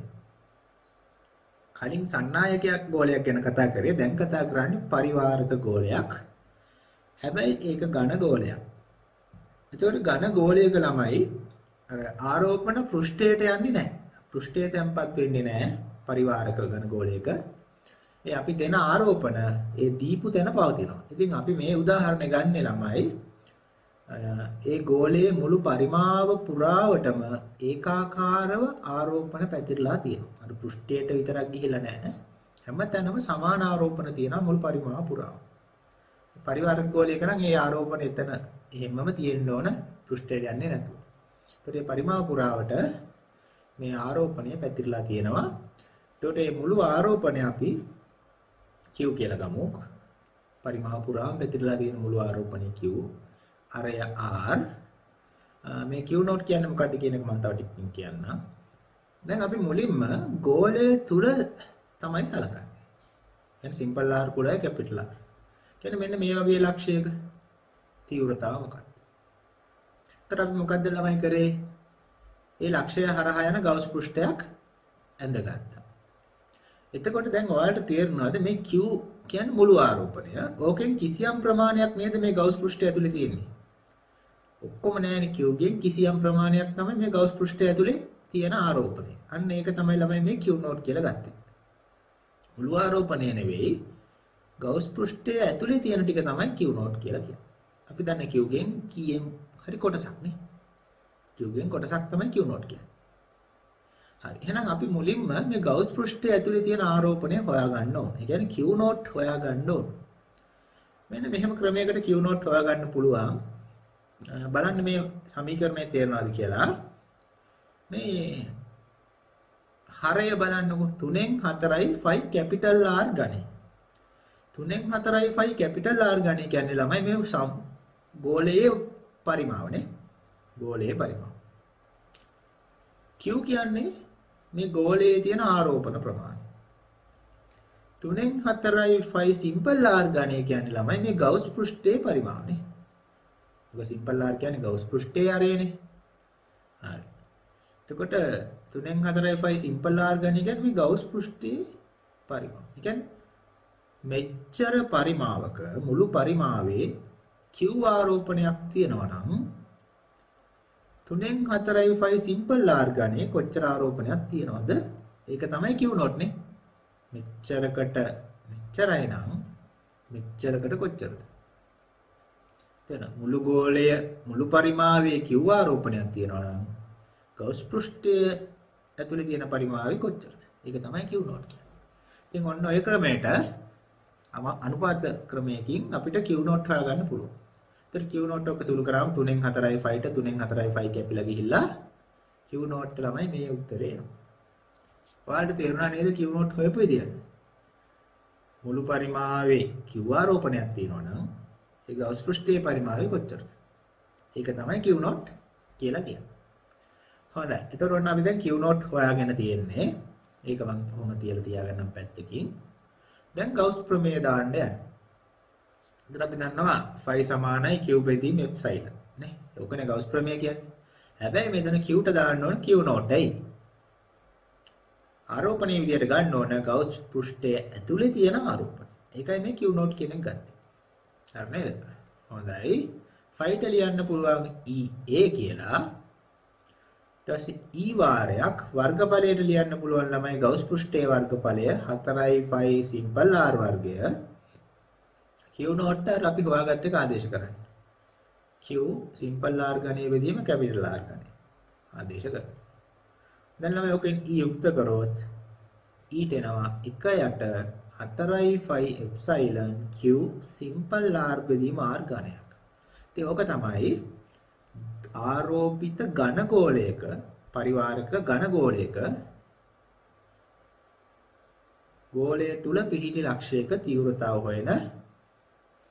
කලින් සන්නායකයක් ගෝලයක් ගැන කතා කරේ. දැන් කතා කරන්නේ පරිවාරක ගෝලයක්. හැබැයි ඒක ඝන ගෝලයක්. ඒතකොට ඝන ගෝලයක ළමයි අර ආරෝපණ පෘෂ්ඨයට යන්නේ නැහැ. පෘෂ්ඨයේ තැම්පත් වෙන්නේ නැහැ පරිවාරක ඝන ගෝලයක. ඒ අපි දෙන ආරෝපණ ඒ දීපු තැන පවතිනවා. ඉතින් අපි මේ උදාහරණය ගන්න ළමයි ඒ ගෝලයේ මුළු පරිමාව පුරාවටම ඒකාකාරව ආරෝපණ පැතිරලා තියෙනවා. අර පෘෂ්ඨයට විතරක් ගිහිලා නැහැ. හැමතැනම සමාන ආරෝපණ තියෙනවා මුළු පරිමාව පුරාම. පරිවාරක ගෝලයක නම් ඒ ආරෝපණ එතන එහෙමම තියෙන්න ඕන පෘෂ්ඨයට යන්නේ නැතුව. ඒකට මේ පරිමාව පුරාවට මේ ආරෝපණය පැතිරලා තියෙනවා. ඒකට මේ මුළු ආරෝපණය අපි Q කියලා ගමු. පරිමාව පුරාම පැතිරලා තියෙන මුළු ආරෝපණය Q. අරය R. මේ Q නෝට් කියන්නේ මොකක්ද කියන එක මම තව ටිකකින් කියන්නම්. දැන් අපි මුලින්ම ගෝලය තුල තමයි සලකන්නේ. يعني සිම්පල් R කුලයි කැපිටල් R. කියන්නේ මෙන්න මේ වගේ ලක්ෂයක තීව්‍රතාව මොකක්ද? එතකොට අපි මොකද්ද ළමයි කරේ? ඒ ලක්ෂය හරහා යන ගවුස් පෘෂ්ඨයක් ඇඳගත්තා. එතකොට දැන් ඔයාලට තේරෙනවද මේ Q කියන්නේ මුළු ආරෝපණය. ඕකෙන් කිසියම් ප්‍රමාණයක් නේද මේ ගවුස් පෘෂ්ඨය ඇතුලේ තියෙන්නේ. ඔක්කොම නෑනේ Q ගෙන් කිසියම් ප්‍රමාණයක් තමයි මේ ගවුස් පෘෂ්ඨය ඇතුලේ තියෙන ආරෝපණය. අන්න ඒක තමයි ළමයි මේ Q නෝට් කියලා ගත්තේ. මුළු ආරෝපණය නෙවෙයි ගවුස් පෘෂ්ඨය ඇතුලේ තියෙන ටික තමයි Q නෝට් කියලා කියන්නේ. අපි දන්නේ Q ගෙන් කීයෙන් හරි කොටසක් නේ. Q ගෙන් කොටසක් තමයි Q නෝට් කියන්නේ. හරි. එහෙනම් අපි මුලින්ම මේ ගවුස් පෘෂ්ඨය ඇතුලේ තියෙන ආරෝපණය හොයාගන්න ඕනේ. ඒ කියන්නේ Q නෝට් හොයාගන්න ඕනේ. මෙන්න මෙහෙම ක්‍රමයකට Q නෝට් හොයාගන්න පුළුවන්. බලන්න මේ සමීකරණය තේරෙනවද කියලා. මේ හරය බලන්නකො 3න් 4යි 5 කැපිටල් R ගණේ. 3න් 4යි 5 කැපිටල් R ගණේ කියන්නේ ළමයි මේ ගෝලයේ පරිමාවනේ. ගෝලයේ පරිමාව. Q කියන්නේ මේ ගෝලයේ තියෙන ආරෝපණ ප්‍රමාණය. 3න් 4යි 5 සිම්පල් R ගණේ කියන්නේ ළමයි මේ ගවුස් පෘෂ්ඨයේ පරිමාවනේ. ඔක සිම්පල් R කියන්නේ ගවුස් පෘෂ්ඨයේ ආරයනේ. හරි. එතකොට 3න් 4යි 5 සිම්පල් R ගණේ කියන්නේ මේ ගවුස් පෘෂ්ඨයේ පරිමාව. ඒ කියන්නේ මෙච්චර පරිමාවක මුළු පරිමාවේ Q ආරෝපණයක් තියෙනවා නම් 3න් 4යි 5 සිම්පල් R ගණේ කොච්චර ආරෝපණයක් තියෙනවද? ඒක තමයි Q නෝට් නේ. මෙච්චරකට මෙච්චරයි නම් මෙච්චරකට කොච්චරද? තේරෙනවද? මුළු ගෝලය මුළු පරිමාවයේ Q ආරෝපණයක් තියෙනවා නම් ගෞස් පෘෂ්ඨයේ ඇතුලේ තියෙන පරිමාවය කොච්චරද? ඒක තමයි Q නෝට් කියන්නේ. ඉතින් ඔන්න ඔය ක්‍රමයට අනුපාත ක්‍රමයකින් අපිට Q නෝට් හොයාගන්න පුළුවන්. ඒතර Q නෝට් එක සුළු කරාම 3න් 4යි 5ට 3න් 4යි 5 කැපිලා ගිහිල්ලා Q නෝට් ළමයි මේ උත්තරේ එනවා. ඔයාලට තේරුණා නේද Q නෝට් හොයපු විදිය? මුළු පරිමාවේ Q ආරෝපණයක් තියෙනවා නම් ඒ ගෞස් පෘෂ්ඨයේ පරිමාවය කොච්චරද? ඒක තමයි Q නෝට් කියලා කියන්නේ. හොඳයි. එතකොට ඔන්න අපි දැන් Q නෝට් හොයාගෙන තියෙන්නේ. ඒක මම කොහොම තියලා තියාගන්නම් පැත්තකින්. දැන් ගෞස් ප්‍රමේය දාන්න යන්න. ඉතින් අපි දන්නවා phi සමානයි q බෙදීම epsilon නේ. ඕකනේ ගෞස් ප්‍රමේය කියන්නේ. හැබැයි මෙතන q ට දාන්න ඕන q නෝට් ඇයි? ආරෝපණයේ විදියට ගන්න ඕන ගෞස් පෘෂ්ඨයේ ඇතුලේ තියෙන ආරෝපණය. ඒකයි මේ q නෝට් කියන එක ගත්තේ. හරි නේද? හොඳයි. phi ට ලියන්න පුළුවන් EA කියලා. ඊට පස්සේ E වාරයක් වර්ගඵලයට ලියන්න පුළුවන් ළමයි ගෞස් පෘෂ්ඨයේ වර්ගඵලය 4යි phi simple r වර්ගය. Q නෝට් එක අපි හොයාගත්ත එක ආදේශ කරන්නේ. Q simple r ගණයේ බෙදීම capital R ගණය. ආදේශ කරනවා. දැන් ළමයි ඔකෙන් E යුක්ත කරොත් E එනවා 1 යට 4යි phi epsilon Q simple r බෙදීම r ගණයක්. ඉතින් ඕක තමයි ආරෝපිත ඝන ගෝලයක පරිවාරක ඝන ගෝලයක ගෝලය තුල පිහිටි ලක්ෂයක තීව්‍රතාව හොයන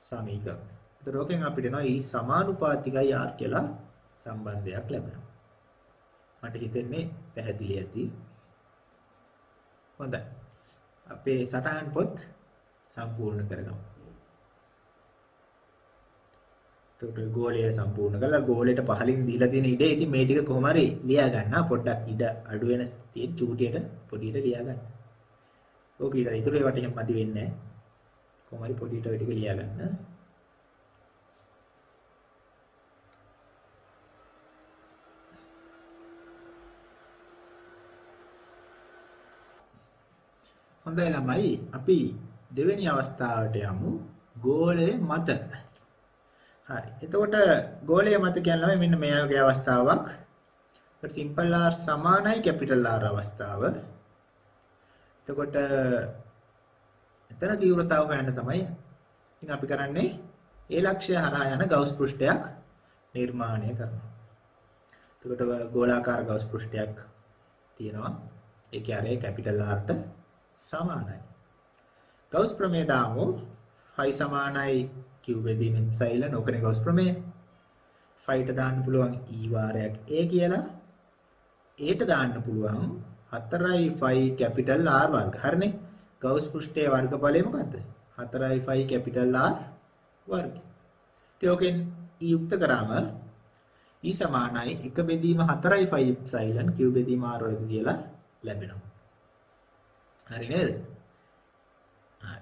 සමීකරණය. ඒතර ඕකෙන් අපිට එනවා E සමානුපාතිකයි R කියලා සම්බන්ධයක් ලැබෙනවා. මට හිතෙන්නේ පැහැදිලි ඇති. හොඳයි. අපේ සටහන් පොත් සම්පූර්ණ කරගමු. එතකොට ගෝලය සම්පූර්ණ කරලා ගෝලයට පහලින් දීලා තියෙන ඉඩේ ඉතින් මේ ටික කොහොම හරි ලියා ගන්න. පොඩ්ඩක් ඉඩ අඩු වෙන තියෙන චූටියට පොඩියට ලියා ගන්න. ඕක ඉතින් ඊටු ඒවට එහෙම මදි වෙන්නේ නැහැ. කොහොම හරි පොඩියට ඔය ටික ලියා ගන්න. හොඳයි ළමයි අපි දෙවෙනි අවස්ථාවට යමු. ගෝලය මත. හරි. එතකොට ගෝලය මත කියන්නේ මෙන්න මේ වගේ අවස්ථාවක්. ඒකට simple r සමානයි capital R අවස්ථාව. එතකොට එතන තීව්‍රතාව හොයන්න තමයි. ඉතින් අපි කරන්නේ ඒ ලක්ෂ්‍ය හරහා යන ගෞස් පෘෂ්ඨයක් නිර්මාණය කරනවා. එතකොට ගෝලාකාර ගෞස් පෘෂ්ඨයක් තියෙනවා. ඒකේ අරේ capital R ට සමානයි. ගෞස් ප්‍රමේය දාමු. phi සමානයි q බෙදීම epsilon ඕකනේ ගෞස් ප්‍රමේය. phi ට දාන්න පුළුවන් e වාරයක් a කියලා. a ට දාන්න පුළුවන් 4යි phi capital R වර්ග. හරිනේ. ගෞස් පෘෂ්ඨයේ වර්ගඵලය මොකද්ද? 4යි phi capital R වර්ග. ඉතින් ඕකෙන් e යුක්ත කරාම e සමානයි 1 බෙදීම 4යි phi epsilon q බෙදීම R වර්ග කියලා ලැබෙනවා. හරි නේද? හරි.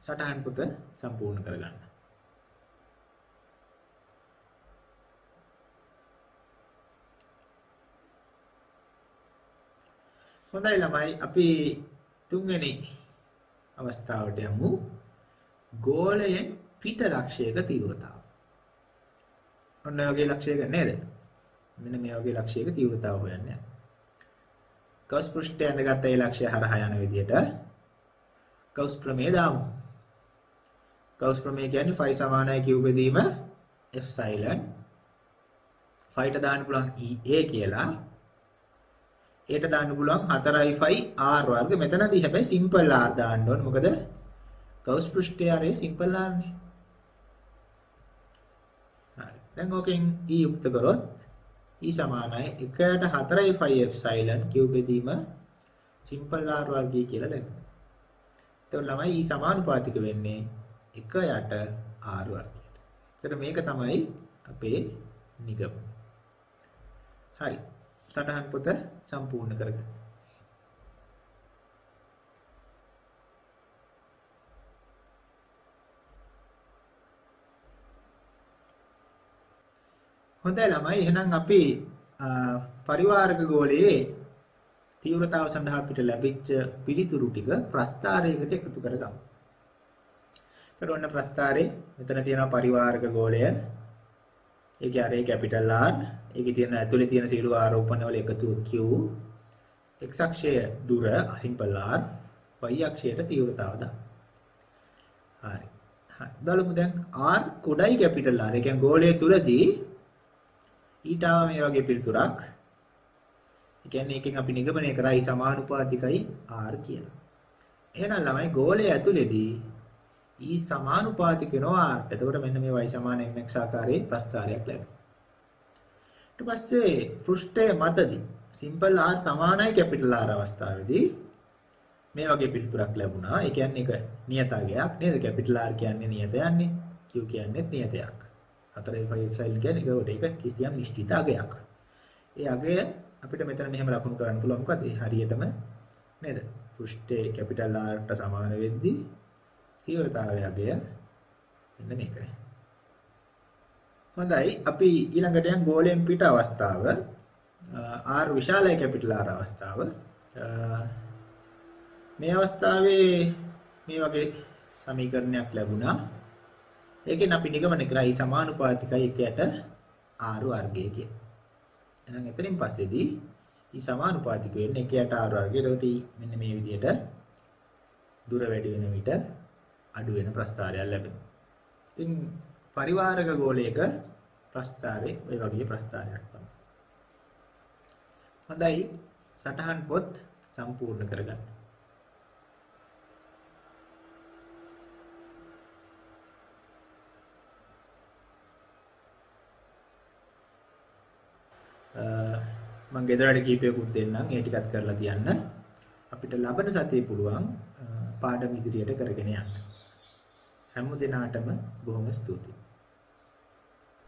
සටහන් පොත සම්පූර්ණ කරගන්න. හොඳයි ළමයි අපි තුන්වෙනි අවස්ථාවට යමු. ගෝලයෙන් පිට ලක්ෂයක තීව්‍රතාව. ඔන්න ඔය වගේ ලක්ෂයක නේද? මෙන්න මේ වගේ ලක්ෂයක තීව්‍රතාව හොයන්නේ. ගෞස් පෘෂ්ඨය අඳගත්ත ඒ ලක්ෂ්‍ය හරහා යන විදිහට ගෞස් ප්‍රමේය දාමු. ගෞස් ප්‍රමේය කියන්නේ phi සමානයි q බෙදීම epsilon. phi ට දාන්න පුළුවන් EA කියලා. A ට දාන්න පුළුවන් 4යි phi R වර්ග. මෙතනදී හැබැයි simple R දාන්න ඕනේ. මොකද ගෞස් පෘෂ්ඨයේ අරේ simple R නේ. හරි. දැන් ඕකෙන් E යුක්ත කරොත් E සමානයි 1ට 4යි phi epsilon q බෙදීම simple R වර්ගය කියලා ලැබෙනවා. එතකොට ළමයි E සමානුපාතික වෙන්නේ 1 යට R වර්ගයට. එතකොට මේක තමයි අපේ නිගමනය. හරි. සටහන් පොත සම්පූර්ණ කරගන්න. හොඳයි ළමයි එහෙනම් අපි පරිවාරක ගෝලයේ තීව්‍රතාව සඳහා අපිට ලැබිච්ච පිළිතුරු ටික ප්‍රස්ථාරයකට එකතු කරගමු. ඒකට ඔන්න ප්‍රස්ථාරේ මෙතන තියෙනවා පරිවාරක ගෝලය. ඒකේ අරේ කැපිටල් R. ඒකේ තියෙන ඇතුලේ තියෙන සියලු ආරෝපණ වල එකතුව Q. x අක්ෂය දුර සිම්පල් R. y අක්ෂයට තීව්‍රතාව දාන්න. හරි. බලමු දැන් R කොඩයි කැපිටල් R. ඒ කියන්නේ ගෝලයේ තුලදී ඊට ආව මේ වගේ පිළිතුරක්. ඒ කියන්නේ එකෙන් අපි නිගමනය කරා I සමානුපාතිකයි R කියලා. එහෙනම් ළමයි ගෝලයේ ඇතුලේදී E සමානුපාතික වෙනවා R. එතකොට මෙන්න මේ y සමාන mx ආකාරයේ ප්‍රස්ථාරයක් ලැබෙනවා. ඊට පස්සේ පෘෂ්ඨයේ මතදී සිම්පල් R සමානයි කැපිටල් R අවස්ථාවේදී මේ වගේ පිළිතුරක් ලැබුණා. ඒ කියන්නේ ඒක නියතගයක් නේද? කැපිටල් R කියන්නේ නියතයන්නේ. Q කියන්නේ නියතයක්. 4 එප්සයිලන් කියන්නේ ඒක කිසියම් නිශ්චිත අගයක්. ඒ අගය අපිට මෙතන මෙහෙම ලකුණු කරන්න පුළුවන්. මොකද හරියටම නේද? පෘෂ්ඨයේ කැපිටල් R ට සමාන වෙද්දී තීව්‍රතාවය අගය මෙන්න මේකයි. හොඳයි අපි ඊළඟට යන් ගෝලයෙන් පිට අවස්ථාව R විශාලයි කැපිටල් R අවස්ථාව. මේ අවස්ථාවේ මේ වගේ සමීකරණයක් ලැබුණා. ඒකෙන් අපි නිගමනය කරා I සමානුපාතිකයි 1ට R වර්ගය කියලා. එහෙනම් එතනින් පස්සේදී I සමානුපාතික වෙන්නේ 1ට R වර්ගය. එතකොට මෙන්න මේ විදිහට දුර වැඩි වෙන විට අඩු වෙන ප්‍රස්ථාරයක් ලැබෙනවා. ඉතින් පරිවාරක ගෝලයක ප්‍රස්ථාරේ ඔය වගේ ප්‍රස්ථාරයක් තමයි. හොඳයි සටහන් පොත් සම්පූර්ණ කරගන්න. මම ගෙදරට කීපයකුත් දෙන්නම් ඒ ටිකත් කරලා තියන්න. අපිට ලබන සතියේ පුළුවන් පාඩම ඉදිරියට කරගෙන යන්න. හැම දිනාටම බොහොම ස්තුතියි.